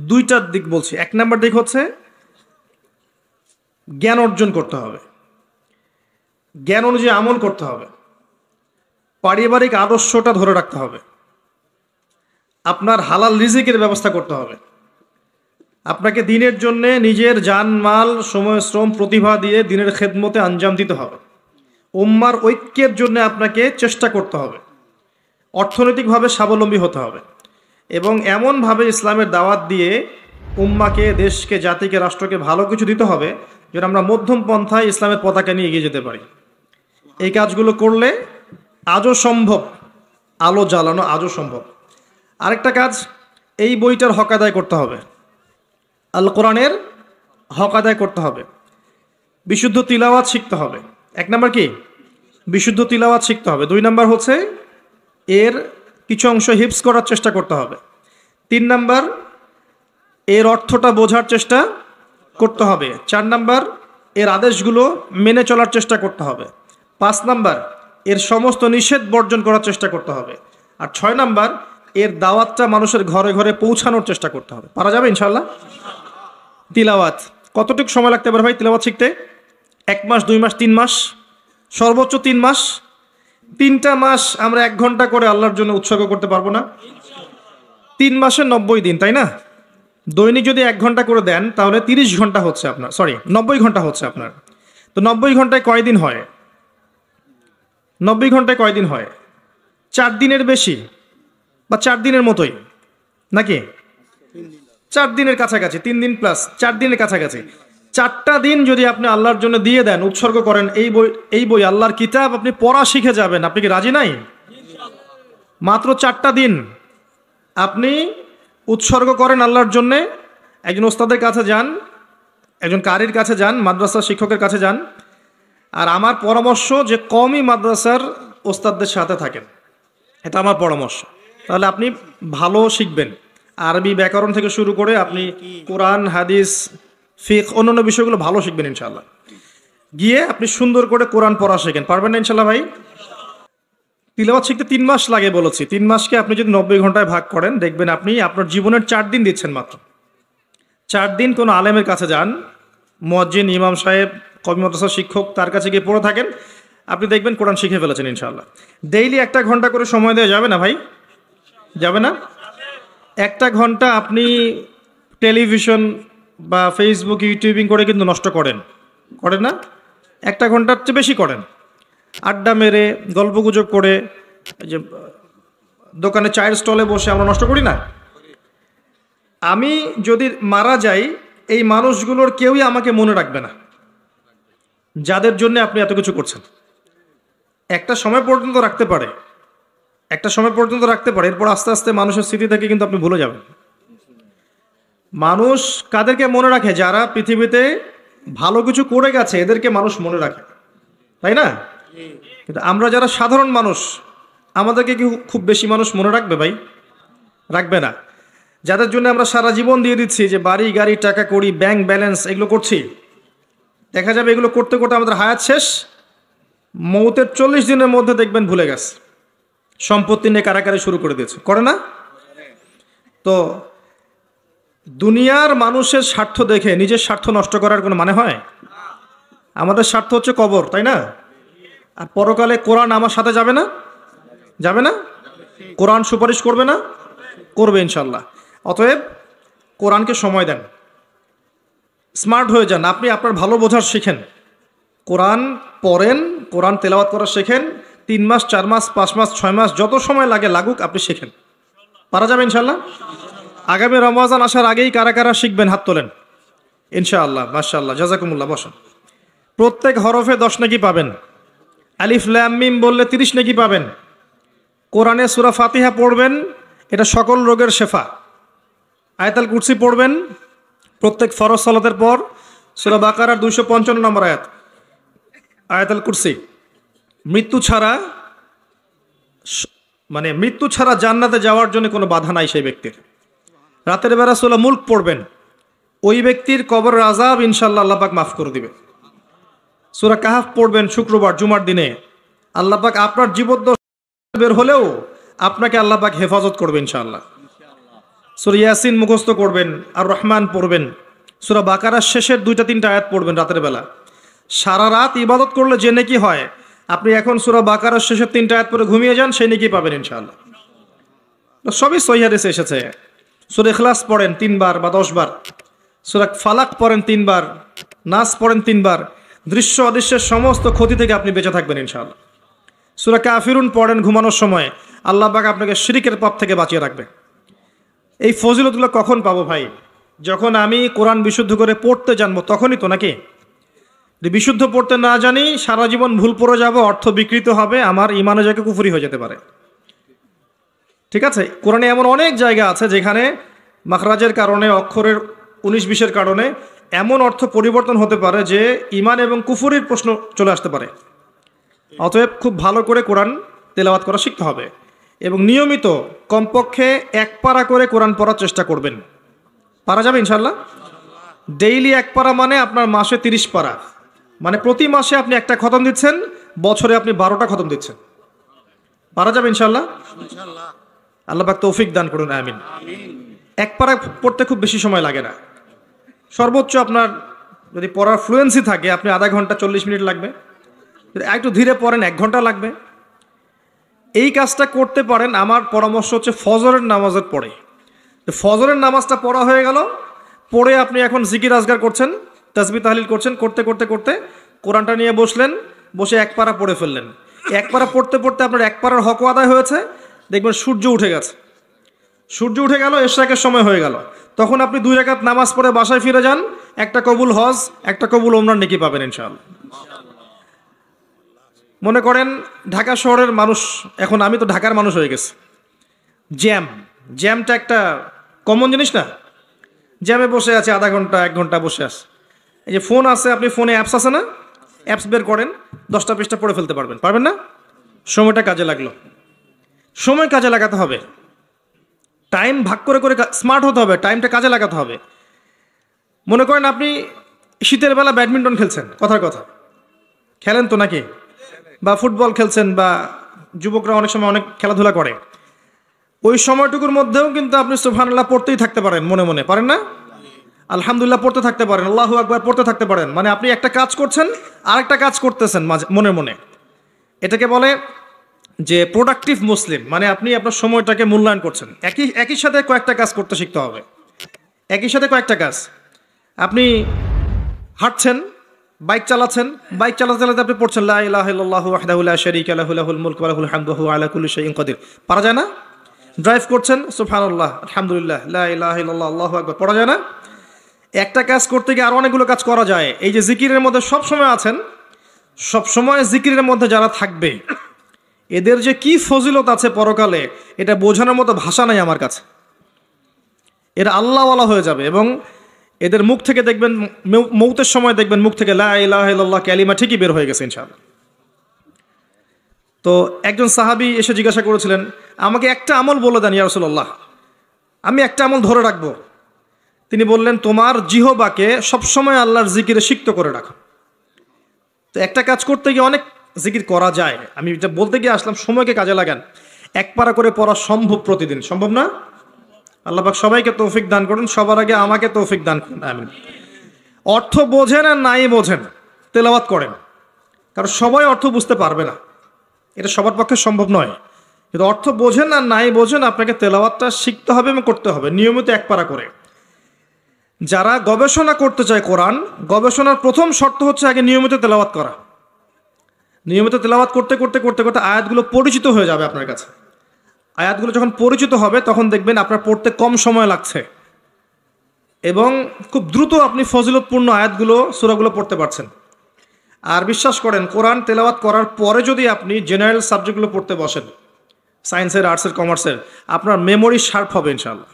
দুইটার দিক বলছি। এক নাম্বার দিক হচ্ছে জ্ঞান অর্জন করতে হবে, জ্ঞান অনুযায়ী আমল করতে হবে, পারিবারিক আদর্শটা ধরে রাখতে হবে, আপনার হালাল রিজিকের ব্যবস্থা করতে হবে, আপনাকে দিনের জন্য নিজের জান মাল, সময়, শ্রম, প্রতিভা দিয়ে দিনের খেদমতে আঞ্জাম দিতে হবে, উম্মার ঐক্যের জন্য আপনাকে চেষ্টা করতে হবে, অর্থনৈতিকভাবে স্বাবলম্বী হতে হবে এবং এমনভাবে ইসলামের দাওয়াত দিয়ে উম্মাকে, দেশকে, জাতিকে, রাষ্ট্রকে ভালো কিছু দিতে হবে যেন আমরা মধ্যম পন্থায় ইসলামের পতাকা নিয়ে এগিয়ে যেতে পারি। এই কাজগুলো করলে আজও সম্ভব, আলো জ্বালানো আজও সম্ভব। আরেকটা কাজ, এই বইটার হক আদায় করতে হবে, আল কোরআনের হক আদায় করতে হবে, বিশুদ্ধ তিলাওয়াত শিখতে হবে। এক নাম্বার কি? বিশুদ্ধ তিলাওয়াত শিখতে হবে। 2 নাম্বার হচ্ছে এর কিছু অংশ হিফজ করার চেষ্টা করতে হবে। 3 নাম্বার এর অর্থটা বোঝার চেষ্টা করতে হবে। 4 নাম্বার এর আদেশগুলো মেনে চলার চেষ্টা করতে হবে। 5 নাম্বার এর সমস্ত নিষেধ বর্জন করার চেষ্টা করতে হবে। আর 6 নাম্বার এর দাওয়াতটা মানুষের ঘরে ঘরে পৌঁছানোর চেষ্টা করতে হবে। পারা যাবে ইনশাআল্লাহ? তিলাওয়াত কতটুকু সময় লাগতে পারে ভাই তিলাওয়াত শিখতে? 1 মাস, 2 মাস, 3 মাস, সর্বোচ্চ 3 মাস। 3টা মাস আমরা 1 ঘন্টা করে আল্লাহর জন্য উৎসর্গ করতে পারবো না? 3 মাসে 90 দিন, তাই না? দৈনিক যদি 1 ঘন্টা করে দেন তাহলে 30 ঘন্টা হচ্ছে আপনার, 90 ঘন্টা হচ্ছে আপনার। তো 90 ঘন্টায় কয় দিন হয়? 90 ঘন্টায় কয় দিন হয়? 4 দিনের বেশি বা 4 দিনের মতোই নাকি? 4 দিনের কাছাকাছি, 3 দিন প্লাস 4 দিনের কাছাকাছি। 4টা দিন যদি আপনি আল্লাহর জন্য দিয়ে দেন, উৎসর্গ করেন, এই বই আল্লাহর কিতাব আপনি পড়া শিখে যাবেন। আপনি কি রাজি নাই? মাত্র 4টা দিন আপনি উৎসর্গ করেন আল্লাহর জন্যে। একজন ওস্তাদের কাছে যান, একজন কারির কাছে যান, মাদ্রাসার শিক্ষকের কাছে যান। আর আমার পরামর্শ যে কমই মাদ্রাসার ওস্তাদদের সাথে থাকেন, এটা আমার পরামর্শ। তাহলে আপনি ভালো শিখবেন। আরবি ব্যাকরণ থেকে শুরু করে আপনি কোরআন, হাদিস, ফিকহ, অন্যান্য বিষয়গুলো ভালো শিখবেন ইনশাআল্লাহ। গিয়ে আপনি সুন্দর করে কোরআন পড়া শেখেন। পারবেন না ইনশাআল্লাহ ভাই? তিলাওয়াত শিখতে 3 মাস লাগে বলেছি। 3 মাসকে আপনি যদি 90 ঘন্টায় ভাগ করেন, দেখবেন আপনি আপনার জীবনের 4 দিন দিচ্ছেন মাত্র। 4 দিন কোনো আলেমের কাছে যান, মুয়াজ্জিন, ইমাম সাহেব, কওমি মাদ্রাসার শিক্ষক, তার কাছে গিয়ে পড়ে থাকেন, আপনি দেখবেন কোরআন শিখে ফেলেছেন ইনশাআল্লাহ। ডেইলি 1 ঘন্টা করে সময় দেওয়া যাবে না ভাই? যাবে না? 1 ঘন্টা আপনি টেলিভিশন বা ফেসবুক, ইউটিউবিং করে কিন্তু নষ্ট করেন না? 1 ঘন্টার চেয়ে বেশি করেন। আড্ডা মেরে, গল্পগুজব করে, যে দোকানে চায়ের স্টলে বসে আমরা নষ্ট করি না? আমি যদি মারা যাই, এই মানুষগুলোর কেউই আমাকে মনে রাখবে না, যাদের জন্য আপনি এত কিছু করছেন। একটা সময় পর্যন্ত রাখতে পারে, এরপর আস্তে আস্তে মানুষের স্মৃতি থেকে কিন্তু আপনি ভুলে যাবেন। মানুষ কাদেরকে মনে রাখে? যারা পৃথিবীতে ভালো কিছু করে গেছে, এদেরকে মানুষ মনে রাখে, তাই না? কিন্তু আমরা যারা সাধারণ মানুষ, আমাদেরকে কি খুব বেশি মানুষ মনে রাখবে ভাই? রাখবে না। যাদের জন্য আমরা সারা জীবন দিয়ে দিচ্ছি, যে বাড়ি, গাড়ি, টাকা কড়ি, ব্যাংক ব্যালেন্স, এগুলো করছি, দেখা যাবে এগুলো করতে করতে আমাদের হায়াত শেষ। মৌতের 40 দিনের মধ্যে দেখবেন ভুলে গেছে, সম্পত্তি নিয়ে কারাকারি শুরু করে দিয়েছে, করে না? তো দুনিয়ার মানুষের স্বার্থ দেখে নিজের স্বার্থ নষ্ট করার কোনো মানে হয়? আমাদের স্বার্থ হচ্ছে কবর, তাই না? আর পরকালে কোরআন আমার সাথে যাবে না? যাবে না? কোরআন সুপারিশ করবে না? করবে ইনশাল্লাহ। অতএব কোরআনকে সময় দেন, স্মার্ট হয়ে যান। আপনি আপনার ভালো বোঝার শিখেন, কোরআন পড়েন, কোরআন তেলাওয়াত করা শেখেন। 3 মাস, 4 মাস, 5 মাস, 6 মাস, যত সময় লাগে লাগুক, আপনি শেখেন। পারা যাবে ইনশাল্লাহ। আগামী রমজান আসার আগেই কারা কারা শিখবেন হাত তোলেন ইনশাআল্লাহ। মাশাআল্লাহ, জাযাকুমুল্লাহ। বসেন। প্রত্যেক হরফে 10 নেকি পাবেন। আলিফ লাম মিম বললে 30 নেকি পাবেন। কোরআনে সূরা ফাতিহা পড়বেন, এটা সকল রোগের শেফা। আয়াতুল কুরসি পড়বেন প্রত্যেক ফরজ সালাতের পর। সূরা বাকারার 255 নম্বর আয়াত, আয়াতুল কুরসি। মৃত্যু ছাড়া জান্নাতে যাওয়ার জন্য কোনো বাধা নাই সেই ব্যক্তির। রাতের বেলা সূরা মুলক পড়বেন, ওই ব্যক্তির কবরের আযাব ইনশাআল্লাহ আল্লাহ পাক মাফ করে দিবে। সূরা কাহাফ পড়বেন শুক্রবার, জুমার দিনে, আল্লাহ পাক আপনার জীবদ্দশা বের হলেও আপনাকে আল্লাহ পাক হেফাজত করবে ইনশাআল্লাহ। সূরা ইয়াসিন মুখস্থ করবেন, আর রহমান পড়বেন, সূরা বাকারার শেষের 2-3টা আয়াত পড়বেন রাতের বেলা। সারা রাত ইবাদত করলে যে নেকি হয়, আপনি এখন সূরা বাকারার শেষের 3টা আয়াত পরে ঘুমিয়ে যান, সেই নেকি পাবেন ইনশাআল্লাহ। সবই সহিহ হাদিসে এসেছে। সূরা ইখলাস পড়েন 3 বার বা 10 বার, সূরা ফালাক পড়েন 3 বার, নাস পড়েন 3 বার, দৃশ্য অদৃশ্যের সমস্ত ক্ষতি থেকে আপনি বেঁচে থাকবেন ইনশাআল্লাহ। সূরা কাফিরুন পড়েন ঘুমানোর সময়, আল্লাহ পাক আপনাকে শিরকের পাপ থেকে বাঁচিয়ে রাখবে। এই ফজিলতগুলো কখন পাবো ভাই? যখন আমি কোরআন বিশুদ্ধ করে পড়তে জানবো, তখনই তো, নাকি? যদি বিশুদ্ধ পড়তে না জানি, সারা জীবন ভুল পড়ে যাব, অর্থ বিকৃত হবে, আমার ইমানে জায়গা কুফরি হয়ে যেতে পারে। ঠিক আছে? কোরআনে এমন অনেক জায়গা আছে যেখানে মাখরাজের কারণে, অক্ষরের 19-20-এর কারণে এমন অর্থ পরিবর্তন হতে পারে যে ইমান এবং কুফরির প্রশ্ন চলে আসতে পারে। অতএব খুব ভালো করে কোরআন তেলাওয়াত করা শিখতে হবে এবং নিয়মিত কমপক্ষে 1 পারা করে কোরআন পড়ার চেষ্টা করবেন। পারা যাবে ইনশাআল্লাহ। ডেইলি 1 পারা মানে আপনার মাসে 30 পারা, মানে প্রতি মাসে আপনি 1টা খতম দিচ্ছেন, বছরে আপনি 12টা খতম দিচ্ছেন। পারা যাবে ইনশাআল্লাহ। আল্লাহ পাক তৌফিক দান করুন, আমিন। 1 পারা পড়তে খুব বেশি সময় লাগে না। সর্বোচ্চ আপনার যদি পড়ার ফ্লুয়েন্সি থাকে, আপনি আধা ঘন্টা 40 মিনিট লাগবে। যদি একটু ধীরে পড়েন 1 ঘন্টা লাগবে। এই কাজটা করতে পারেন। আমার পরামর্শ হচ্ছে ফজরের নামাজের পরে। ফজরের নামাজটা পড়া হয়ে গেল, পড়ে আপনি এখন জিকির আজগার করছেন, তাসবিহ তাহলিল করছেন, করতে করতে করতে কোরআনটা নিয়ে বসলেন, বসে 1 পারা পড়ে ফেললেন। 1 পারা পড়তে পড়তে আপনার 1 পারার হক আদায় হয়েছে, দেখবেন সূর্য উঠে গেছে। সূর্য উঠে গেল, ইশরাকের সময় হয়ে গেল। তখন আপনি 2 রাকাত নামাজ পড়ে বাসায় ফিরে যান, 1টা কবুল হজ, 1টা কবুল ওমরার নেকি পাবেন ইনশাআল্লাহ। মনে করেন ঢাকা শহরের মানুষ, এখন আমি তো ঢাকার মানুষ হয়ে গেছি, জ্যামটা একটা কমন জিনিস না? জ্যামে বসে আছে আধা ঘন্টা 1 ঘন্টা বসে আছে, এই যে ফোন আছে, আপনি ফোনে অ্যাপস আছে না, অ্যাপস বের করেন, 10টা পৃষ্ঠা পড়ে ফেলতে পারবেন না? সময়টা কাজে লাগলো। সময় কাজে লাগাতে হবে, টাইম ভাগ করে করে স্মার্ট হতে হবে, টাইমটা কাজে লাগাতে হবে। মনে করেন আপনি শীতের বেলা ব্যাডমিন্টন খেলছেন, কথার কথা খেলেন তো নাকি, বা ফুটবল খেলছেন, বা যুবকরা অনেক সময় অনেক খেলাধুলা করে, ওই সময়টুকুর মধ্যেও কিন্তু আপনি সুবহানাল্লাহ পড়তেই থাকতে পারেন, মনে মনে পারেন না? আলহামদুলিল্লাহ পড়তে থাকতে পারেন, আল্লাহু আকবার পড়তে থাকতে পারেন। মানে আপনি একটা কাজ করছেন আর একটা কাজ করতেছেন মনে মনে। এটাকে বলে যে প্রোডাক্টিভ মুসলিম, মানে আপনি আপনার সময়টাকে মূল্যায়ন করছেন। একই সাথে কয়েকটা কাজ করতে শিখতে হবে, একই সাথে কয়েকটা কাজ। আপনি হাঁটছেন, বাইক চালাতে চালাতে আপনি পড়ছেন লা ইলাহা ইল্লাল্লাহু ওয়াহদাহু লা শারীকা লাহু লাহুল মুলকু ওয়া লাহুল হামদু ওয়া হুয়া আলা কুল্লি শাইইন কাদির, পারা যায় না? ড্রাইভ করছেন, সুবহানাল্লাহ আলহামদুলিল্লাহ লা ইলাহা ইল্লাল্লাহ আল্লাহু আকবার, পড়া যায় না? একটা কাজ করতে গিয়ে আরো অনেকগুলো কাজ করা যায়। এই যে জিকিরের মধ্যে সব সময় আছেন, সব সময় জিকিরের মধ্যে যারা থাকবে, এদের যে কি ফজিলত আছে পরকালে, এটা বোঝানোর মতো ভাষা নাই আমার কাছে। এরা আল্লাহওয়ালা হয়ে যাবে, এবং এদের মুখ থেকে দেখবেন, মৌতের সময় দেখবেন মুখ থেকে লা ইলাহা ইল্লাল্লাহ কালিমা ঠিকই বের হয়ে গেছে ইনশাআল্লাহ। তো একজন সাহাবী এসে জিজ্ঞাসা করেছিলেন, আমাকে একটা আমল বলে দেন ইয়া রাসূলুল্লাহ, আমি একটা আমল ধরে রাখবো। তিনি বললেন, তোমার জিহবাকে সবসময় আল্লাহর জিকিরে সিক্ত করে রাখো। তো একটা কাজ করতে গিয়ে অনেক জিকির করা যায়, আমি এটা বলতে গিয়ে আসলাম সময়কে কাজে লাগান। এক পারা করে পড়া সম্ভব প্রতিদিন? সম্ভব না? আল্লাহ পাক সবাইকে তৌফিক দান করুন, সবার আগে আমাকে তৌফিক দান করুন, আমিন। অর্থ বোঝেন আর নাই বোঝেন, তেলাওয়াত করেন, কারণ সবাই অর্থ বুঝতে পারবে না, এটা সবার পক্ষে সম্ভব নয়। কিন্তু অর্থ বোঝেন আর নাই বোঝেন, আপনাকে তেলাওয়াতটা শিখতে হবে এবং করতে হবে নিয়মিত এক পারা করে। যারা গবেষণা করতে চায় কোরআন, গবেষণার প্রথম শর্ত হচ্ছে আগে নিয়মিত তেলাওয়াত করা। নিয়মিত তেলাওয়াত করতে করতে করতে করতে আয়াতগুলো পরিচিত হয়ে যাবে আপনার কাছে। আয়াতগুলো যখন পরিচিত হবে তখন দেখবেন আপনার পড়তে কম সময় লাগছে, এবং খুব দ্রুত আপনি ফজিলতপূর্ণ আয়াতগুলো, সূরাগুলো পড়তে পারছেন। আর বিশ্বাস করেন, কোরআন তেলাওয়াত করার পরে যদি আপনি জেনারেল সাবজেক্টগুলো পড়তে বসেন, সায়েন্সের, আর্টসের, কমার্সের, আপনার মেমোরি শার্প হবে ইনশাআল্লাহ।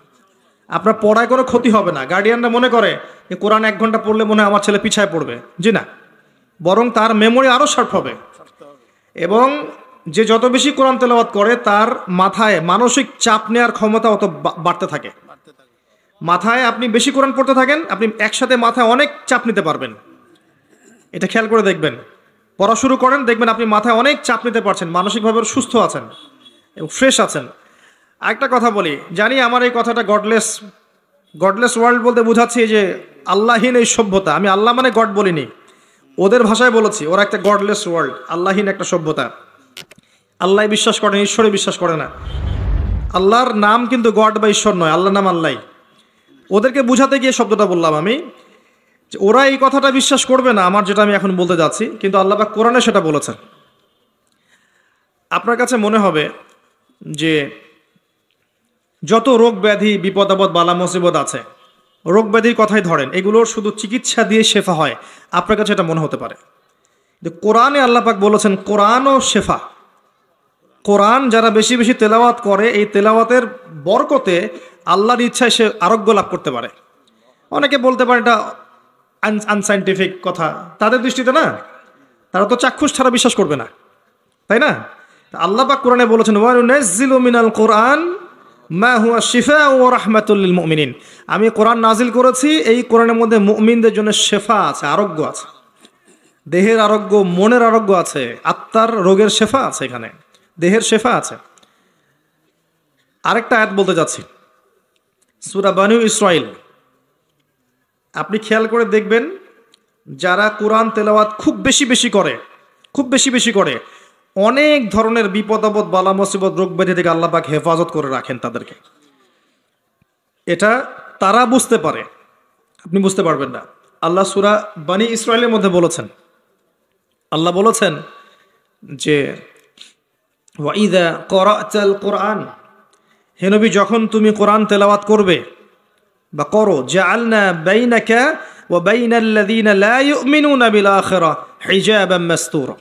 আপনার পড়ায় কোনো ক্ষতি হবে না। গার্ডিয়ানরা মনে করে যে কোরআন 1 ঘন্টা পড়লে মনে হয় আমার ছেলে পিছায় পড়বে, জি না, বরং তার মেমোরি আরও শার্প হবে। এবং যে যত বেশি কোরআন তেলাওয়াত করে তার মাথায় মানসিক চাপ নেওয়ার ক্ষমতা অত বাড়তে থাকে। মাথায় আপনি বেশি কোরআন পড়তে থাকেন, আপনি একসাথে মাথায় অনেক চাপ নিতে পারবেন। এটা খেয়াল করে দেখবেন, পড়া শুরু করেন, দেখবেন আপনি মাথায় অনেক চাপ নিতে পারছেন, মানসিকভাবে সুস্থ আছেন এবং ফ্রেশ আছেন। আরেকটা কথা বলি, জানি আমার এই কথাটা গডলেস ওয়ার্ল্ড বলতে বোঝাচ্ছি যে আল্লাহীন এই সভ্যতা। আমি আল্লাহ মানে গড বলিনি, ওদের ভাষায় বলেছি, ওরা একটা গডলেস ওয়ার্ল্ড, আল্লাহীন একটা সভ্যতা। আল্লাহ বিশ্বাস করে, ঈশ্বরে বিশ্বাস করে না। আল্লাহর নাম কিন্তু গড বা ঈশ্বর নয়, আল্লাহর নাম আল্লাহ। ওদেরকে বুঝাতে গিয়ে শব্দটা বললাম আমি, যে ওরা এই কথাটা বিশ্বাস করবে না আমার যেটা আমি এখন বলতে যাচ্ছি, কিন্তু আল্লাহ পাক কোরআনে সেটা বলেছেন। আপনার কাছে মনে হবে যে যত রোগ ব্যাধি, বিপদ আপদ, বালা মুসিবত আছে, রোগ ব্যাধির কথাই ধরেন, এগুলোর শুধু চিকিৎসা দিয়ে শেফা হয়, আপনার কাছে এটা মনে হতে পারে। কোরআনে আল্লাহ পাক বলেছেন কোরআনও শেফা। কোরআন যারা বেশি বেশি তেলাওয়াত করে, এই তেলাওয়াতের বরকতে আল্লাহর ইচ্ছায় সে আরোগ্য লাভ করতে পারে। অনেকে বলতে পারে এটা আনসাইন্টিফিক কথা, তাদের দৃষ্টিতে না, তারা তো চাক্ষুষ ছাড়া বিশ্বাস করবে না, তাই না? আল্লাহ পাক কোরআনে বলেছেন ওয়ানুনাজ্জিলু মিনাল কোরআন মা হুয়া শিফাউ ওয়া রাহমাতুল লিল মুমিনিন। আমি কোরআন নাজিল করেছি, এই কোরআনের মধ্যে মুমিনদের জন্য শেফা আছে, আরোগ্য আছে, দেহের আরোগ্য, মনের আরোগ্য আছে, আত্মার রোগের শেফা আছে, এখানে দেহের শেফা আছে। আরেকটা আয়াত বলতে যাচ্ছি, সূরা বানু ইসরাইল। আপনি খেয়াল করে দেখবেন, যারা কোরআন তেলাওয়াত খুব বেশি বেশি করে, অনেক ধরনের বিপদ আপদ, বালা মুসিবত, রোগ ব্যাধি থেকে আল্লাহ পাক হেফাজত করে রাখেন তাদেরকে। এটা তারা বুঝতে পারে, আপনি বুঝতে পারবেন না। আল্লাহ সূরা বানি ইসরাইলের মধ্যে বলেছেন, আল্লাহ বলেছেন যে ওয়াইদা ক্বরাতাল কোরআন, হে নবী যখন তুমি কোরআন তেলাওয়াত করবে বা করো, জাআলনা বাইনাকা ওয়া বাইনাল্লাযীনা লা ইউমিনুনা বিল আখিরাহ হিজাবাম মাসতুরা।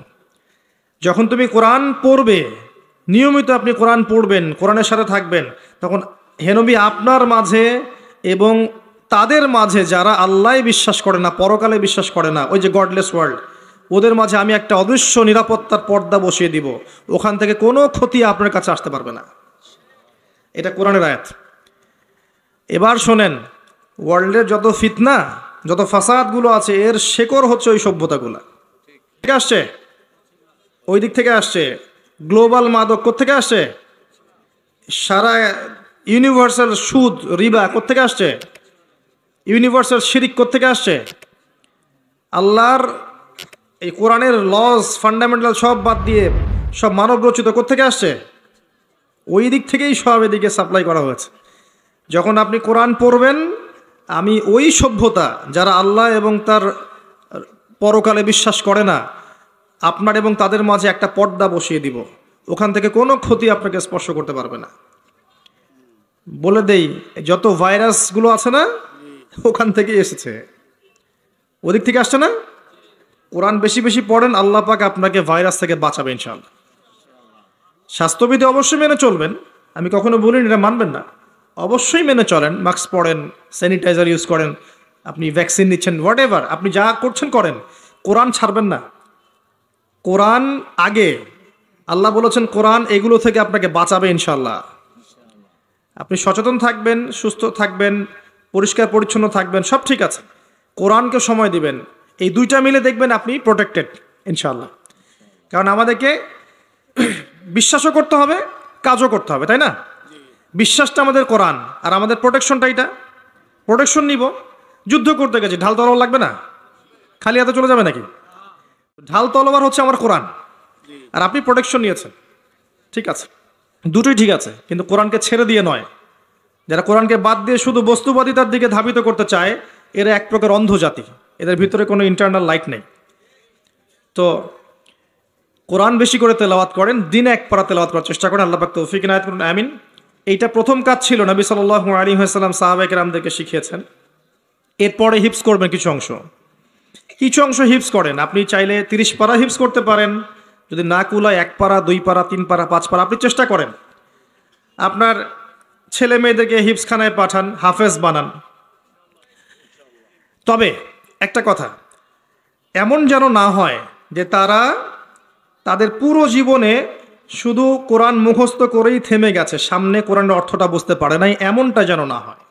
যখন তুমি কোরআন পড়বে নিয়মিত আপনি কোরআন পড়বেন, কোরআনের সাথে থাকবেন, তখন হে নবী আপনার মাঝে এবং তাদের মাঝে যারা আল্লাহ বিশ্বাস করে না, পরকালে বিশ্বাস করে না, ওই যে গডলেস ওয়ার্ল্ড, ওদের মাঝে আমি একটা অদৃশ্য নিরাপত্তার পর্দা বসিয়ে দিব, ওখান থেকে কোনো ক্ষতি আপনার কাছে আসতে পারবে না। এটা কোরআনের আয়াত। এবার শোনেন, ওয়ার্ল্ডের যত ফিতনা, যত ফাসাদগুলো আছে, এর শেকড় হচ্ছে ওই সভ্যতাগুলো থেকে আসছে, ওই দিক থেকে আসছে। গ্লোবাল মাদক কোত্থেকে আসছে? সারা ইউনিভার্সাল সুদ, রিবা কোত্থেকে আসছে? ইউনিভার্সাল শিরিক কোত্থেকে আসছে? আল্লাহর এই কোরআনের লজ ফান্ডামেন্টাল সব বাদ দিয়ে সব মানব রচিত কোত্থেকে আসছে? ওই দিক থেকেই সব এদিকে সাপ্লাই করা হয়েছে। যখন আপনি কোরআন পড়বেন, আমি ওই সভ্যতা যারা আল্লাহ এবং তার পরকালে বিশ্বাস করে না, আপনার এবং তাদের মাঝে একটা পর্দা বসিয়ে দিব, ওখান থেকে কোনো ক্ষতি আপনাকে স্পর্শ করতে পারবে না। বলে দেই, যত ভাইরাসগুলো আছে না, ওখান থেকেই এসেছে, ওদিক থেকে আসছে না। কোরআন বেশি বেশি পড়েন, আল্লাহ পাক আপনাকে ভাইরাস থেকে বাঁচাবে ইনশাআল্লাহ। স্বাস্থ্যবিধি অবশ্যই মেনে চলবেন, আমি কখনো বলিনি এটা মানবেন না, অবশ্যই মেনে চলেন, মাস্ক পরেন, স্যানিটাইজার ইউজ করেন, আপনি ভ্যাকসিন নিচ্ছেন, হোয়াট এভার আপনি যা করছেন করেন, কোরআন ছাড়বেন না। কোরআন আগে, আল্লাহ বলেছেন কোরআন এগুলো থেকে আপনাকে বাঁচাবে ইনশাল্লাহ। আপনি সচেতন থাকবেন, সুস্থ থাকবেন, পরিষ্কার পরিচ্ছন্ন থাকবেন, সব ঠিক আছে, কোরআনকে সময় দিবেন, এই দুইটা মিলে দেখবেন আপনি প্রোটেক্টেড ইনশাল্লাহ। কারণ আমাদেরকে বিশ্বাসও করতে হবে, কাজও করতে হবে, তাই না? বিশ্বাসটা আমাদের কোরআন, আর আমাদের প্রোটেকশনটা এটা। প্রোটেকশন নিব, যুদ্ধ করতে গেছি, ঢাল তলোয়ার লাগবে না, খালি হাতে চলে যাবে নাকি? ঢাল তলোয়ার হচ্ছে আমার কোরআন, আর আপনি প্রোটেকশন নিয়েছেন, ঠিক আছে, দুটোই ঠিক আছে, কিন্তু কোরআনকে ছেড়ে দিয়ে নয়। যারা কোরআনকে বাদ দিয়ে শুধু বস্তুবাদিতার দিকে ধাবিত করতে চায়, এরা এক প্রকার অন্ধ জাতি, এদের ভিতরে কোনো ইন্টারনাল লাইট নেই। তো কোরআন বেশি করে তেলাওয়াত করেন, দিনে এক পারা তেলাওয়াত করার চেষ্টা করেন, আল্লাহ পাক তৌফিক ইনায়াত করুন, আমিন। এইটা প্রথম কাজ ছিল, নবী সাল্লাল্লাহু আলাইহি ওয়াসাল্লাম সাহাবায়ে কেরামদেরকে শিখিয়েছেন। এরপরে হিফজ করবেন কিছু অংশ, কিছু অংশ হিফজ করেন। আপনি চাইলে 30 পারা হিফজ করতে পারেন, যদি না কুলায় 1 পারা, 2 পারা, 3 পারা, 5 পারা আপনি চেষ্টা করেন। আপনার ছেলে মেয়েদেরকে হিফজখানায় পাঠান, হাফেজ বানান। তবে একটা কথা, এমন যেন না হয় যে তারা তাদের পুরো জীবনে শুধু কোরআন মুখস্থ করেই থেমে গেছে, সামনে কোরআনের অর্থটা বুঝতে পারে নাই, এমনটা যেন না হয়।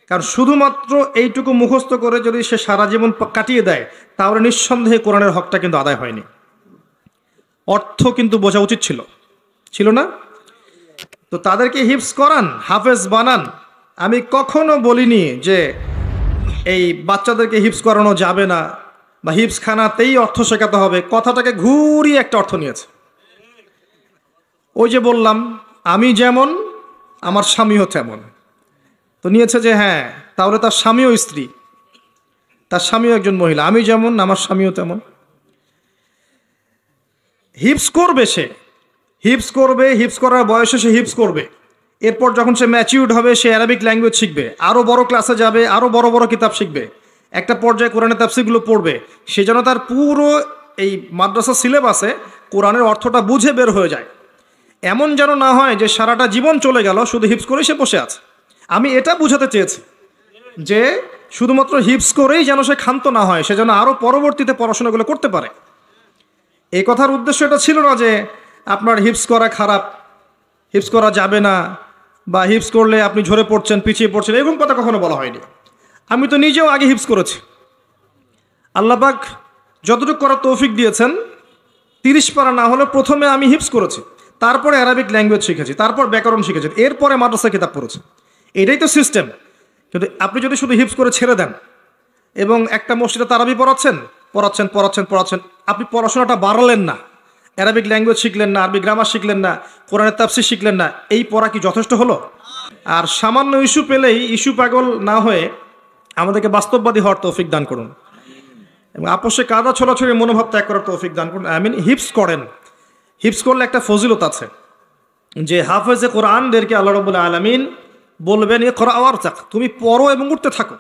কারণ শুধুমাত্র এইটুকু মুখস্থ করে যদি সে সারা জীবন কাটিয়ে দেয়, তাহলে নিঃসন্দেহে কোরআনের হকটা কিন্তু আদায় হয়নি। অর্থ কিন্তু বোঝা উচিত ছিল, ছিল না? তো তাদেরকে হিফজ করান, হাফেজ বানান। আমি কখনো বলিনি যে এই বাচ্চাদেরকে হিফজ করানো যাবে না বা হিফজখানাতেই অর্থ শেখাতে হবে, কথাটাকে ঘুরিয়ে একটা অর্থ নিয়েছে। ওই যে বললাম, আমি যেমন আমার স্বামীও তেমন, তো নিয়েছে যে হ্যাঁ, তাহলে তার স্বামীও স্ত্রী, তার স্বামীও একজন মহিলা, আমি যেমন আমার স্বামীও তেমন। হিফজ করবে সে, হিফজ করবে, হিফজ করার বয়সে সে হিফজ করবে। এরপর যখন সে ম্যাচিউরড হবে, সে অ্যারাবিক ল্যাঙ্গুয়েজ শিখবে, আরও বড় ক্লাসে যাবে, আরও বড় বড় কিতাব শিখবে, একটা পর্যায়ে কোরআনের তাফসীরগুলো পড়বে। সে যেন তার পুরো এই মাদ্রাসা সিলেবাসে কোরআনের অর্থটা বুঝে বের হয়ে যায়। এমন যেন না হয় যে সারাটা জীবন চলে গেল শুধু হিফজ করেই সে বসে আছে। আমি এটা বুঝাতে চেয়েছি যে শুধুমাত্র হিফজ করেই যেন সে ক্ষান্ত না হয়, সে যেন আরও পরবর্তীতে পড়াশোনাগুলো করতে পারে। এই কথার উদ্দেশ্য এটা ছিল না যে আপনার হিফজ করা খারাপ, হিফজ করা যাবে না, বা হিফজ করলে আপনি ঝরে পড়ছেন, পিছিয়ে পড়ছেন, এরকম কথা কখনো বলা হয়নি। আমি তো নিজেও আগে হিফজ করেছি। আল্লাহ পাক যতটুকু করার তৌফিক দিয়েছেন, 30 পারা না হলে প্রথমে আমি হিফজ করেছি, তারপরে অ্যারাবিক ল্যাঙ্গুয়েজ শিখেছি, তারপর ব্যাকরণ শিখেছি, এরপরে মাদ্রাসা কিতাব পড়েছি। এটাই তো সিস্টেম। কিন্তু আপনি যদি শুধু হিফজ করে ছেড়ে দেন এবং একটা মসজিদে তারাবি পড়াচ্ছেন, আপনি পড়াশোনাটা বাড়ালেন না, অ্যারাবিক ল্যাঙ্গুয়েজ শিখলেন না, আরবি গ্রামার শিখলেন না, কোরআনের তাফসীর শিখলেন না, এই পড়া কি যথেষ্ট হলো? আর সামান্য ইস্যু পেলেই ইস্যু পাগল না হয়ে আমাদেরকে বাস্তববাদী হওয়ার তৌফিক দান করুন, এবং আপসে কাদা ছোড়াছড়ি মনোভাব ত্যাগ করার তৌফিক দান করুন, আমিন। হিফজ করেন। হিফজ করলে একটা ফজিলত আছে যে হাফেজে কোরআনদেরকে আল্লাহ রাব্বুল আলামিন বলবেন, ইকরা ওয়ারতাক, তুমি পড়ো এবং উঠতে থাকো,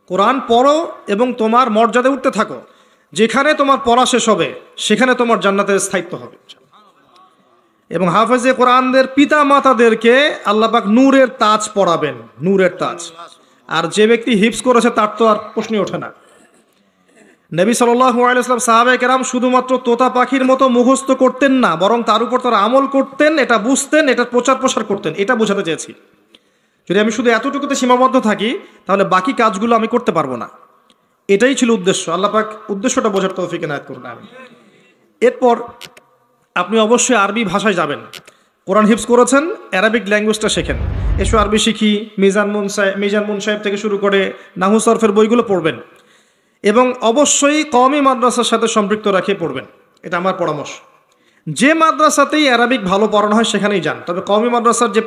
কোরআন পড়ো এবং তোমার মর্যাদা উঠতে থাকো, যেখানে তোমার পড়া শেষ হবে সেখানে তোমার জান্নাতের স্থায়িত্ব হবে। এবং হাফেজে কোরআনদের পিতা মাতাদেরকে আল্লাহ পাক নূরের তাজ পরাবেন, নূরের তাজ। আর যে ব্যক্তি হিফজ করেছে তার তো আর প্রশ্নই ওঠে না। নবী সাল্লাল্লাহু আলাইহি ওয়াসাল্লাম সাহাবায়ে কেরাম শুধুমাত্র তোতা পাখির মতো মুখস্থ করতেন না, বরং তার উপর তারা আমল করতেন, এটা বুঝতেন, এটা প্রচার প্রসার করতেন। এটা বোঝাতে চেয়েছি। যদি আমি শুধু এতটুকুতে সীমাবদ্ধ থাকি তাহলে বাকি কাজগুলো আমি করতে পারবো না। এটাই ছিল উদ্দেশ্য। আল্লাহ পাক উদ্দেশ্যটা বোঝার তৌফিক এনায়েত করুন। আমিন। এরপর আপনি অবশ্যই আরবি ভাষায় যাবেন। কোরআন হিফজ করেছেন, অ্যারাবিক ল্যাঙ্গুয়েজটা শেখেন। এসো আরবি শিখি, মিজান মুন সাহেব থেকে শুরু করে নাহু সরফের বইগুলো পড়বেন এবং অবশ্যই কওমি মাদ্রাসার সাথে সম্পৃক্ত রাখে পড়বেন। এটা আমার পরামর্শ। যে মাদ্রাসাতেই অ্যারাবিক ভালো পড়ানো হয় সেখানেই যান। তবে কওমি মাদ্রাসার যে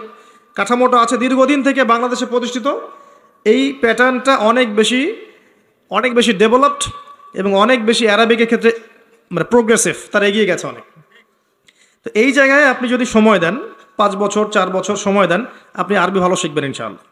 কাঠামোটা আছে দীর্ঘদিন থেকে বাংলাদেশে প্রতিষ্ঠিত, এই প্যাটার্নটা অনেক বেশি ডেভেলপড এবং অনেক বেশি অ্যারাবিকের ক্ষেত্রে মানে প্রোগ্রেসিভ, তারা এগিয়ে গেছে অনেক। তো এই জায়গায় আপনি যদি সময় দেন, 5 বছর 4 বছর সময় দেন, আপনি আরবি ভালো শিখবেন ইনশাআল্লাহ।